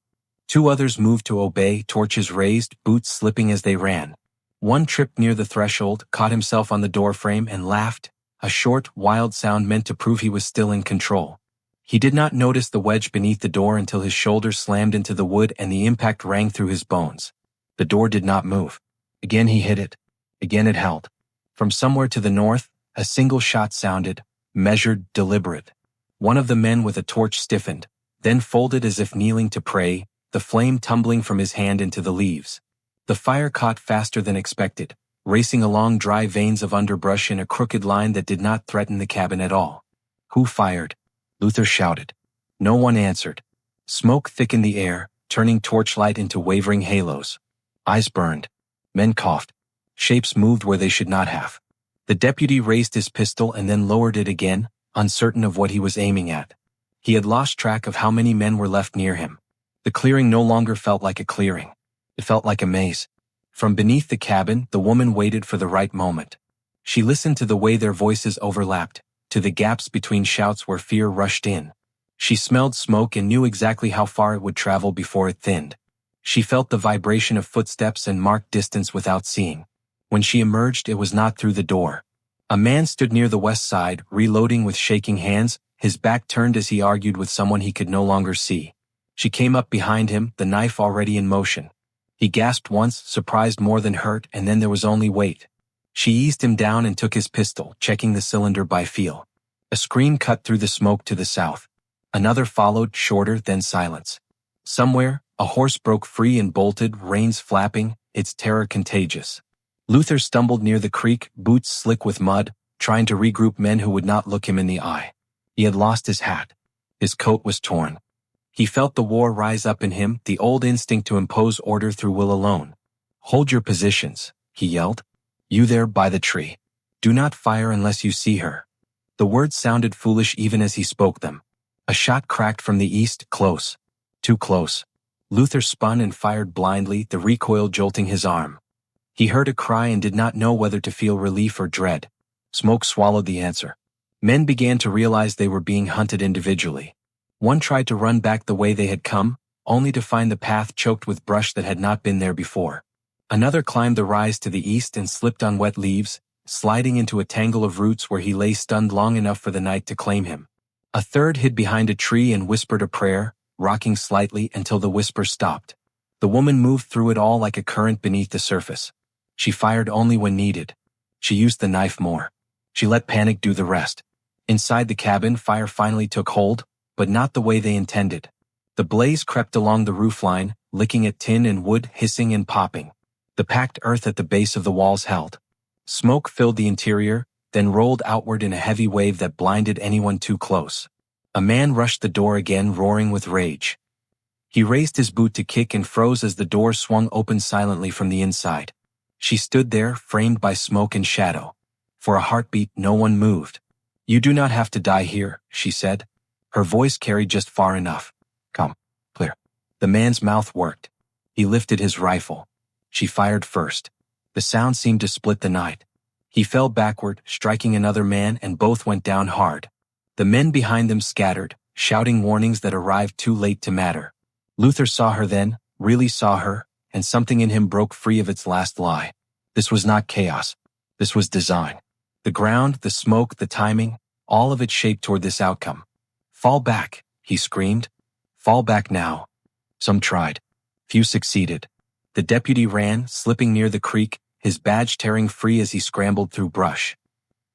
Two others moved to obey, torches raised, boots slipping as they ran. One tripped near the threshold, caught himself on the doorframe, and laughed, a short, wild sound meant to prove he was still in control. He did not notice the wedge beneath the door until his shoulder slammed into the wood and the impact rang through his bones. The door did not move. Again he hit it. Again it held. From somewhere to the north, a single shot sounded, measured, deliberate. One of the men with a torch stiffened, then folded as if kneeling to pray, the flame tumbling from his hand into the leaves. The fire caught faster than expected, racing along dry veins of underbrush in a crooked line that did not threaten the cabin at all. "Who fired?" Luther shouted. No one answered. Smoke thickened the air, turning torchlight into wavering halos. Eyes burned. Men coughed. Shapes moved where they should not have. The deputy raised his pistol and then lowered it again, uncertain of what he was aiming at. He had lost track of how many men were left near him. The clearing no longer felt like a clearing. It felt like a maze. From beneath the cabin, the woman waited for the right moment. She listened to the way their voices overlapped, to the gaps between shouts where fear rushed in. She smelled smoke and knew exactly how far it would travel before it thinned. She felt the vibration of footsteps and marked distance without seeing. When she emerged, it was not through the door. A man stood near the west side, reloading with shaking hands, his back turned as he argued with someone he could no longer see. She came up behind him, the knife already in motion. He gasped once, surprised more than hurt, and then there was only weight. She eased him down and took his pistol, checking the cylinder by feel. A scream cut through the smoke to the south. Another followed, shorter, then silence. Somewhere, a horse broke free and bolted, reins flapping, its terror contagious. Luther stumbled near the creek, boots slick with mud, trying to regroup men who would not look him in the eye. He had lost his hat. His coat was torn. He felt the war rise up in him, the old instinct to impose order through will alone. "Hold your positions," he yelled. "You there by the tree. Do not fire unless you see her." The words sounded foolish even as he spoke them. A shot cracked from the east, close. Too close. Luther spun and fired blindly, the recoil jolting his arm. He heard a cry and did not know whether to feel relief or dread. Smoke swallowed the answer. Men began to realize they were being hunted individually. One tried to run back the way they had come, only to find the path choked with brush that had not been there before. Another climbed the rise to the east and slipped on wet leaves, sliding into a tangle of roots where he lay stunned long enough for the night to claim him. A third hid behind a tree and whispered a prayer, rocking slightly until the whisper stopped. The woman moved through it all like a current beneath the surface. She fired only when needed. She used the knife more. She let panic do the rest. Inside the cabin, fire finally took hold, but not the way they intended. The blaze crept along the roofline, licking at tin and wood, hissing and popping. The packed earth at the base of the walls held. Smoke filled the interior, then rolled outward in a heavy wave that blinded anyone too close. A man rushed the door again, roaring with rage. He raised his boot to kick and froze as the door swung open silently from the inside. She stood there, framed by smoke and shadow. For a heartbeat, no one moved. "You do not have to die here," she said. Her voice carried just far enough. "Come, clear." The man's mouth worked. He lifted his rifle. She fired first. The sound seemed to split the night. He fell backward, striking another man, and both went down hard. The men behind them scattered, shouting warnings that arrived too late to matter. Luther saw her then, really saw her, and something in him broke free of its last lie. This was not chaos. This was design. The ground, the smoke, the timing, all of it shaped toward this outcome. "Fall back," he screamed. "Fall back now." Some tried. Few succeeded. The deputy ran, slipping near the creek, his badge tearing free as he scrambled through brush.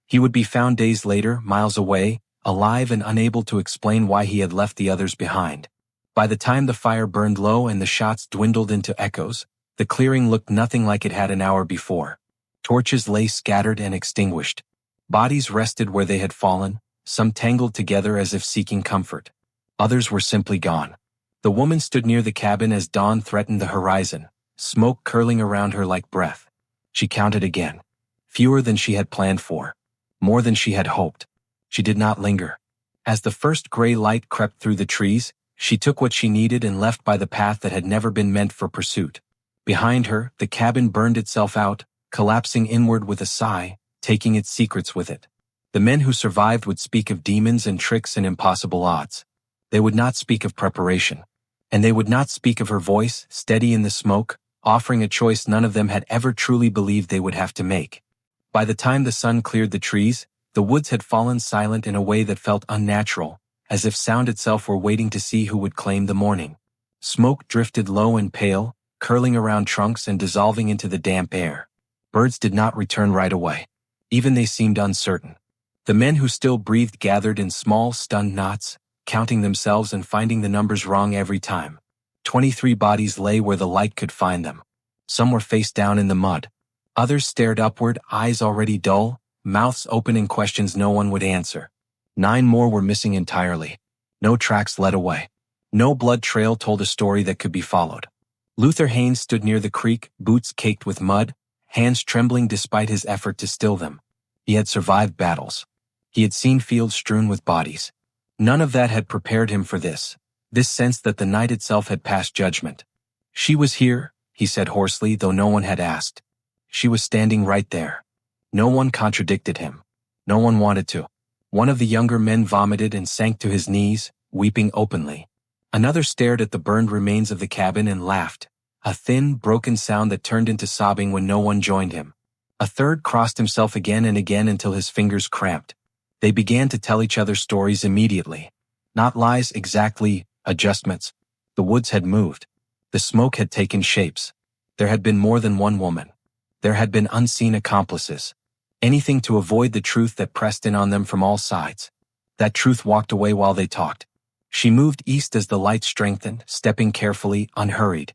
He would be found days later, miles away, alive and unable to explain why he had left the others behind. By the time the fire burned low and the shots dwindled into echoes, the clearing looked nothing like it had an hour before. Torches lay scattered and extinguished. Bodies rested where they had fallen, some tangled together as if seeking comfort. Others were simply gone. The woman stood near the cabin as dawn threatened the horizon, smoke curling around her like breath. She counted again. Fewer than she had planned for. More than she had hoped. She did not linger. As the first gray light crept through the trees, she took what she needed and left by the path that had never been meant for pursuit. Behind her, the cabin burned itself out, collapsing inward with a sigh, taking its secrets with it. The men who survived would speak of demons and tricks and impossible odds. They would not speak of preparation. And they would not speak of her voice, steady in the smoke, offering a choice none of them had ever truly believed they would have to make. By the time the sun cleared the trees, the woods had fallen silent in a way that felt unnatural, as if sound itself were waiting to see who would claim the morning. Smoke drifted low and pale, curling around trunks and dissolving into the damp air. Birds did not return right away. Even they seemed uncertain. The men who still breathed gathered in small, stunned knots, counting themselves and finding the numbers wrong every time. 23 bodies lay where the light could find them. Some were face down in the mud. Others stared upward, eyes already dull, mouths open in questions no one would answer. 9 more were missing entirely. No tracks led away. No blood trail told a story that could be followed. Luther Haynes stood near the creek, boots caked with mud, hands trembling despite his effort to still them. He had survived battles. He had seen fields strewn with bodies. None of that had prepared him for this sense that the night itself had passed judgment. "She was here," he said hoarsely, though no one had asked. She was standing right there. No one contradicted him. No one wanted to. One of the younger men vomited and sank to his knees, weeping openly. Another stared at the burned remains of the cabin and laughed, a thin, broken sound that turned into sobbing when no one joined him. A third crossed himself again and again until his fingers cramped. They began to tell each other stories immediately. Not lies exactly, adjustments. The woods had moved. The smoke had taken shapes. There had been more than one woman. There had been unseen accomplices. Anything to avoid the truth that pressed in on them from all sides. That truth walked away while they talked. She moved east as the light strengthened, stepping carefully, unhurried.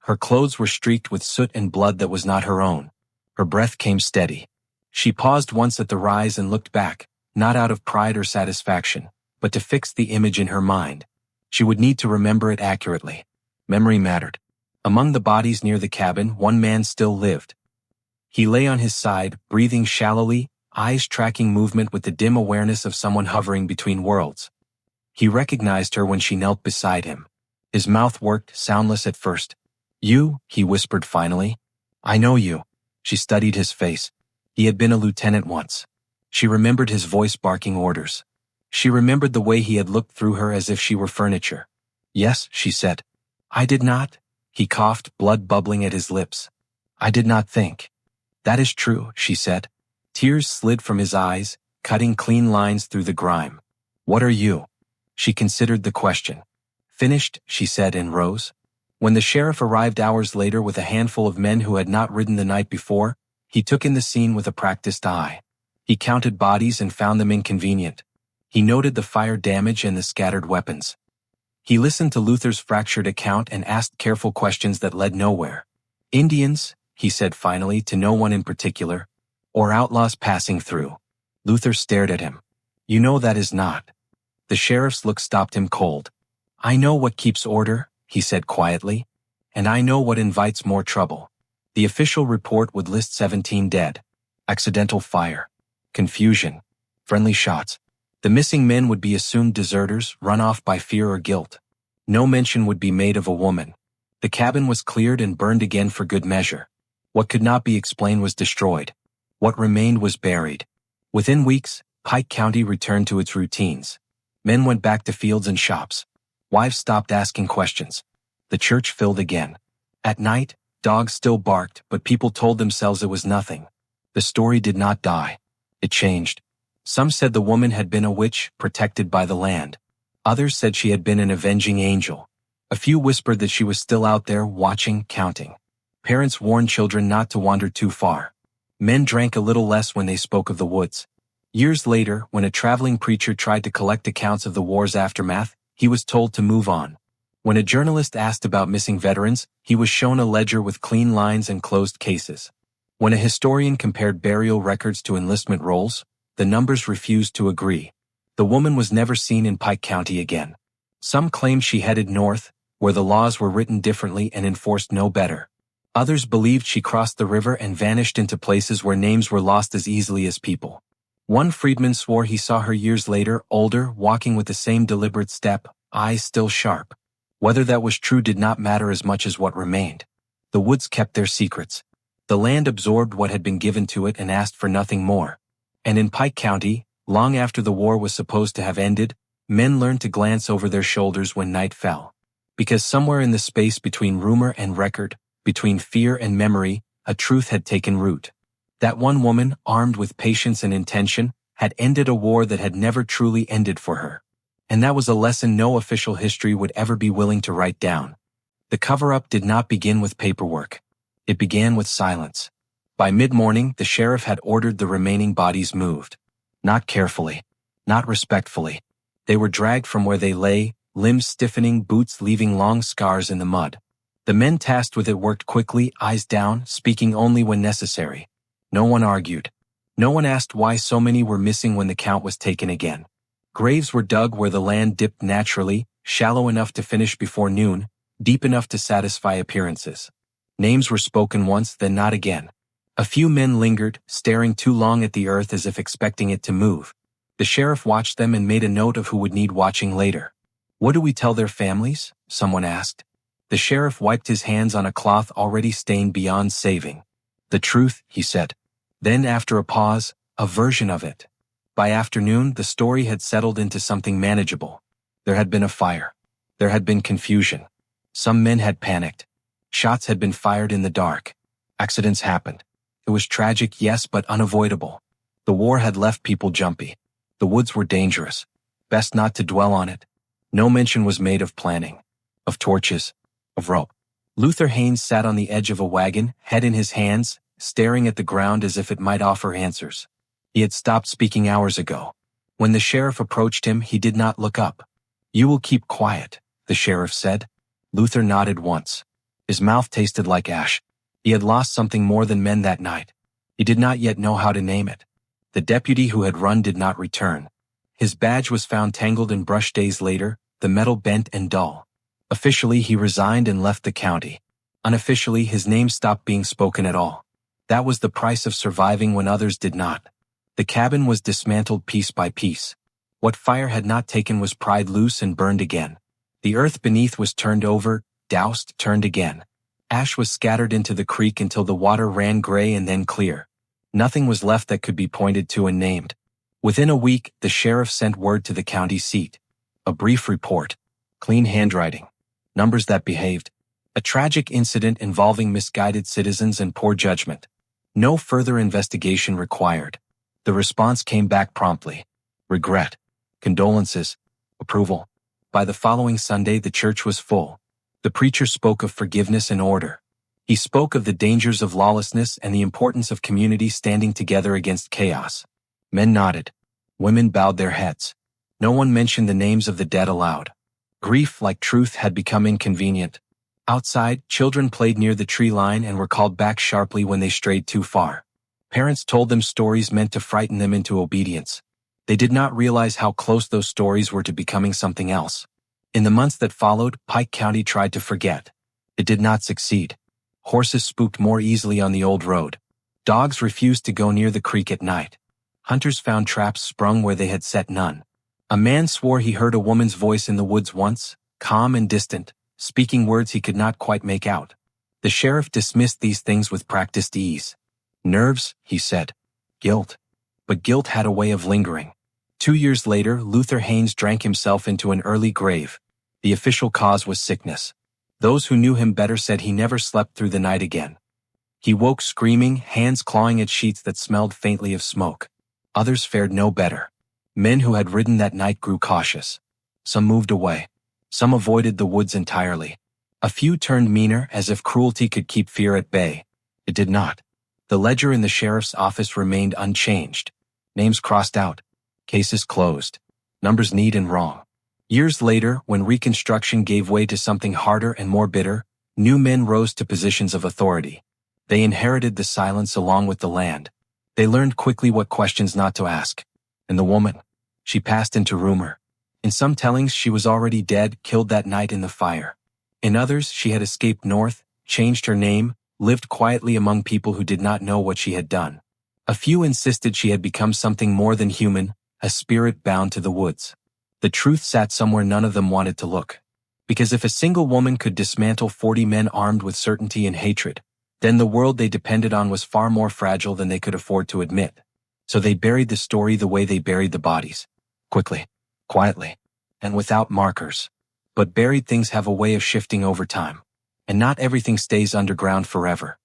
Her clothes were streaked with soot and blood that was not her own. Her breath came steady. She paused once at the rise and looked back, not out of pride or satisfaction, but to fix the image in her mind. She would need to remember it accurately. Memory mattered. Among the bodies near the cabin, one man still lived. He lay on his side, breathing shallowly, eyes tracking movement with the dim awareness of someone hovering between worlds. He recognized her when she knelt beside him. His mouth worked, soundless at first. "You," he whispered finally. "I know you." She studied his face. He had been a lieutenant once. She remembered his voice barking orders. She remembered the way he had looked through her as if she were furniture. "Yes," she said. "I did not." He coughed, blood bubbling at his lips. "I did not think." "That is true," she said. Tears slid from his eyes, cutting clean lines through the grime. "What are you?" She considered the question. "Finished," she said and rose. When the sheriff arrived hours later with a handful of men who had not ridden the night before, he took in the scene with a practiced eye. He counted bodies and found them inconvenient. He noted the fire damage and the scattered weapons. He listened to Luther's fractured account and asked careful questions that led nowhere. "Indians," he said finally, to no one in particular, "or outlaws passing through?" Luther stared at him. "You know that is not." The sheriff's look stopped him cold. "I know what keeps order," he said quietly, "and I know what invites more trouble." The official report would list 17 dead. Accidental fire. Confusion. Friendly shots. The missing men would be assumed deserters, run off by fear or guilt. No mention would be made of a woman. The cabin was cleared and burned again for good measure. What could not be explained was destroyed. What remained was buried. Within weeks, Pike County returned to its routines. Men went back to fields and shops. Wives stopped asking questions. The church filled again. At night, dogs still barked, but people told themselves it was nothing. The story did not die. It changed. Some said the woman had been a witch, protected by the land. Others said she had been an avenging angel. A few whispered that she was still out there, watching, counting. Parents warned children not to wander too far. Men drank a little less when they spoke of the woods. Years later, when a traveling preacher tried to collect accounts of the war's aftermath, he was told to move on. When a journalist asked about missing veterans, he was shown a ledger with clean lines and closed cases. When a historian compared burial records to enlistment rolls, the numbers refused to agree. The woman was never seen in Pike County again. Some claimed she headed north, where the laws were written differently and enforced no better. Others believed she crossed the river and vanished into places where names were lost as easily as people. One freedman swore he saw her years later, older, walking with the same deliberate step, eyes still sharp. Whether that was true did not matter as much as what remained. The woods kept their secrets. The land absorbed what had been given to it and asked for nothing more. And in Pike County, long after the war was supposed to have ended, men learned to glance over their shoulders when night fell. Because somewhere in the space between rumor and record, between fear and memory, a truth had taken root. That one woman, armed with patience and intention, had ended a war that had never truly ended for her. And that was a lesson no official history would ever be willing to write down. The cover-up did not begin with paperwork. It began with silence. By mid-morning, the sheriff had ordered the remaining bodies moved. Not carefully. Not respectfully. They were dragged from where they lay, limbs stiffening, boots leaving long scars in the mud. The men tasked with it worked quickly, eyes down, speaking only when necessary. No one argued. No one asked why so many were missing when the count was taken again. Graves were dug where the land dipped naturally, shallow enough to finish before noon, deep enough to satisfy appearances. Names were spoken once, then not again. A few men lingered, staring too long at the earth as if expecting it to move. The sheriff watched them and made a note of who would need watching later. "What do we tell their families?" someone asked. The sheriff wiped his hands on a cloth already stained beyond saving. "The truth," he said. Then after a pause, a version of it. By afternoon, the story had settled into something manageable. There had been a fire. There had been confusion. Some men had panicked. Shots had been fired in the dark. Accidents happened. It was tragic, yes, but unavoidable. The war had left people jumpy. The woods were dangerous. Best not to dwell on it. No mention was made of planning, of torches, of rope. Luther Haynes sat on the edge of a wagon, head in his hands, staring at the ground as if it might offer answers. He had stopped speaking hours ago. When the sheriff approached him, he did not look up. "You will keep quiet," the sheriff said. Luther nodded once. His mouth tasted like ash. He had lost something more than men that night. He did not yet know how to name it. The deputy who had run did not return. His badge was found tangled in brush days later, the metal bent and dull. Officially, he resigned and left the county. Unofficially, his name stopped being spoken at all. That was the price of surviving when others did not. The cabin was dismantled piece by piece. What fire had not taken was pried loose and burned again. The earth beneath was turned over, doused, turned again. Ash was scattered into the creek until the water ran gray and then clear. Nothing was left that could be pointed to and named. Within a week, the sheriff sent word to the county seat. A brief report. Clean handwriting. Numbers that behaved. A tragic incident involving misguided citizens and poor judgment. No further investigation required. The response came back promptly. Regret. Condolences. Approval. By the following Sunday, the church was full. The preacher spoke of forgiveness and order. He spoke of the dangers of lawlessness and the importance of community standing together against chaos. Men nodded. Women bowed their heads. No one mentioned the names of the dead aloud. Grief, like truth, had become inconvenient. Outside, children played near the tree line and were called back sharply when they strayed too far. Parents told them stories meant to frighten them into obedience. They did not realize how close those stories were to becoming something else. In the months that followed, Pike County tried to forget. It did not succeed. Horses spooked more easily on the old road. Dogs refused to go near the creek at night. Hunters found traps sprung where they had set none. A man swore he heard a woman's voice in the woods once, calm and distant, speaking words he could not quite make out. The sheriff dismissed these things with practiced ease. Nerves, he said. Guilt. But guilt had a way of lingering. 2 years later, Luther Haynes drank himself into an early grave. The official cause was sickness. Those who knew him better said he never slept through the night again. He woke screaming, hands clawing at sheets that smelled faintly of smoke. Others fared no better. Men who had ridden that night grew cautious. Some moved away. Some avoided the woods entirely. A few turned meaner, as if cruelty could keep fear at bay. It did not. The ledger in the sheriff's office remained unchanged. Names crossed out. Cases closed. Numbers neat and wrong. Years later, when Reconstruction gave way to something harder and more bitter, new men rose to positions of authority. They inherited the silence along with the land. They learned quickly what questions not to ask. And the woman? She passed into rumor. In some tellings, she was already dead, killed that night in the fire. In others, she had escaped north, changed her name, lived quietly among people who did not know what she had done. A few insisted she had become something more than human, a spirit bound to the woods. The truth sat somewhere none of them wanted to look. Because if a single woman could dismantle 40 men armed with certainty and hatred, then the world they depended on was far more fragile than they could afford to admit. So they buried the story the way they buried the bodies. Quickly, quietly, and without markers. But buried things have a way of shifting over time. And not everything stays underground forever.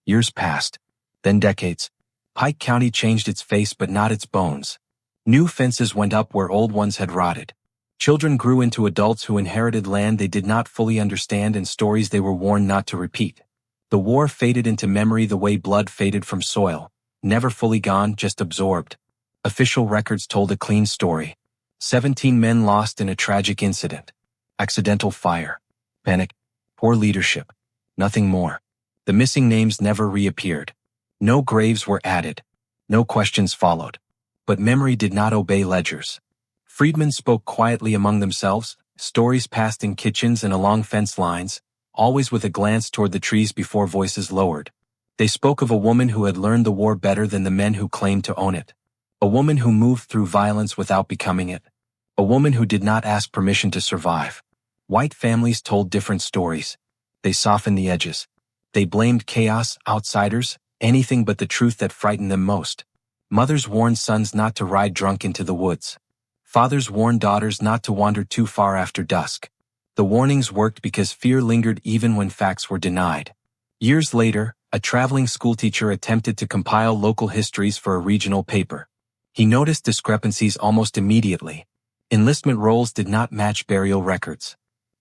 Years passed. Then decades. Pike County changed its face but not its bones. New fences went up where old ones had rotted. Children grew into adults who inherited land they did not fully understand and stories they were warned not to repeat. The war faded into memory the way blood faded from soil, never fully gone, just absorbed. Official records told a clean story. 17 men lost in a tragic incident. Accidental fire. Panic. Poor leadership. Nothing more. The missing names never reappeared. No graves were added. No questions followed. But memory did not obey ledgers. Freedmen spoke quietly among themselves, stories passed in kitchens and along fence lines, always with a glance toward the trees before voices lowered. They spoke of a woman who had learned the war better than the men who claimed to own it. A woman who moved through violence without becoming it. A woman who did not ask permission to survive. White families told different stories. They softened the edges. They blamed chaos, outsiders, anything but the truth that frightened them most. Mothers warned sons not to ride drunk into the woods. Fathers warned daughters not to wander too far after dusk. The warnings worked because fear lingered even when facts were denied. Years later, a traveling schoolteacher attempted to compile local histories for a regional paper. He noticed discrepancies almost immediately. Enlistment rolls did not match burial records.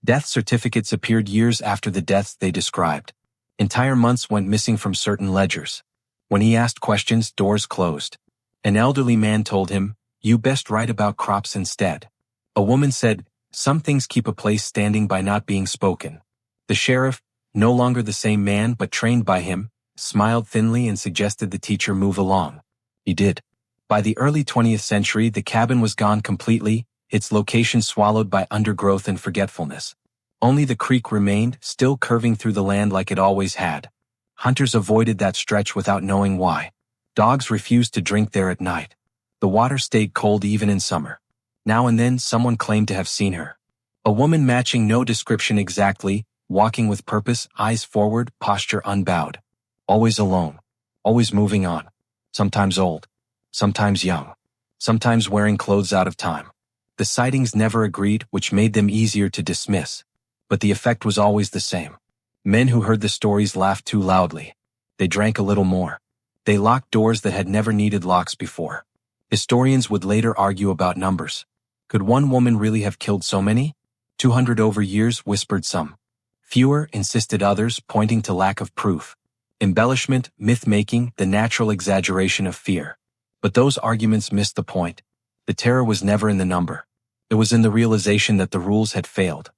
Death certificates appeared years after the deaths they described. Entire months went missing from certain ledgers. When he asked questions, doors closed. An elderly man told him, "You best write about crops instead." A woman said, Some things keep a place standing by not being spoken. The sheriff, no longer the same man but trained by him, smiled thinly and suggested the teacher move along. He did. By the early 20th century, the cabin was gone completely, its location swallowed by undergrowth and forgetfulness. Only the creek remained, still curving through the land like it always had. Hunters avoided that stretch without knowing why. Dogs refused to drink there at night. The water stayed cold even in summer. Now and then someone claimed to have seen her. A woman matching no description exactly, walking with purpose, eyes forward, posture unbowed. Always alone. Always moving on. Sometimes old. Sometimes young. Sometimes wearing clothes out of time. The sightings never agreed, which made them easier to dismiss. But the effect was always the same. Men who heard the stories laughed too loudly. They drank a little more. They locked doors that had never needed locks before. Historians would later argue about numbers. Could one woman really have killed so many? 200 over years, whispered some. Fewer, insisted others, pointing to lack of proof. Embellishment, myth-making, the natural exaggeration of fear. But those arguments missed the point. The terror was never in the number. It was in the realization that the rules had failed.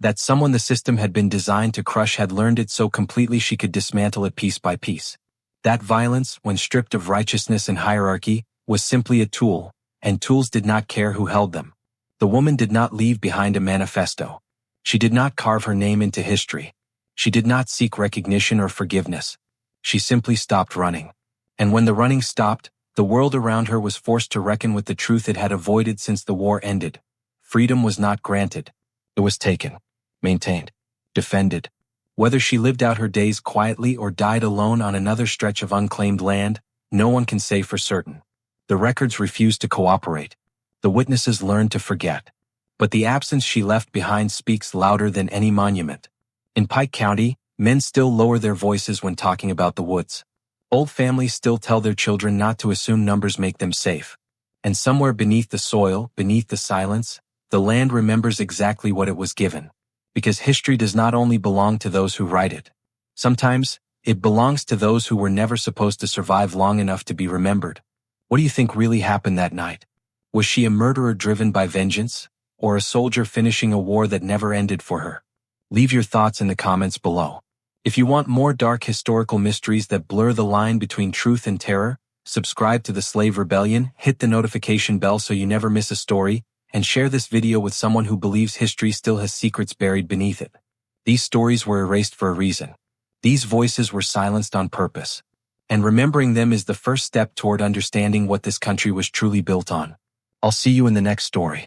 That someone the system had been designed to crush had learned it so completely she could dismantle it piece by piece. That violence, when stripped of righteousness and hierarchy, was simply a tool, and tools did not care who held them. The woman did not leave behind a manifesto. She did not carve her name into history. She did not seek recognition or forgiveness. She simply stopped running. And when the running stopped, the world around her was forced to reckon with the truth it had avoided since the war ended. Freedom was not granted. It was taken, maintained, defended. Whether she lived out her days quietly or died alone on another stretch of unclaimed land, no one can say for certain. The records refused to cooperate. The witnesses learned to forget. But the absence she left behind speaks louder than any monument. In Pike County, men still lower their voices when talking about the woods. Old families still tell their children not to assume numbers make them safe. And somewhere beneath the soil, beneath the silence, the land remembers exactly what it was given. Because history does not only belong to those who write it. Sometimes, it belongs to those who were never supposed to survive long enough to be remembered. What do you think really happened that night? Was she a murderer driven by vengeance, or a soldier finishing a war that never ended for her? Leave your thoughts in the comments below. If you want more dark historical mysteries that blur the line between truth and terror, subscribe to the Slave Rebellion, hit the notification bell so you never miss a story, and share this video with someone who believes history still has secrets buried beneath it. These stories were erased for a reason. These voices were silenced on purpose. And remembering them is the first step toward understanding what this country was truly built on. I'll see you in the next story.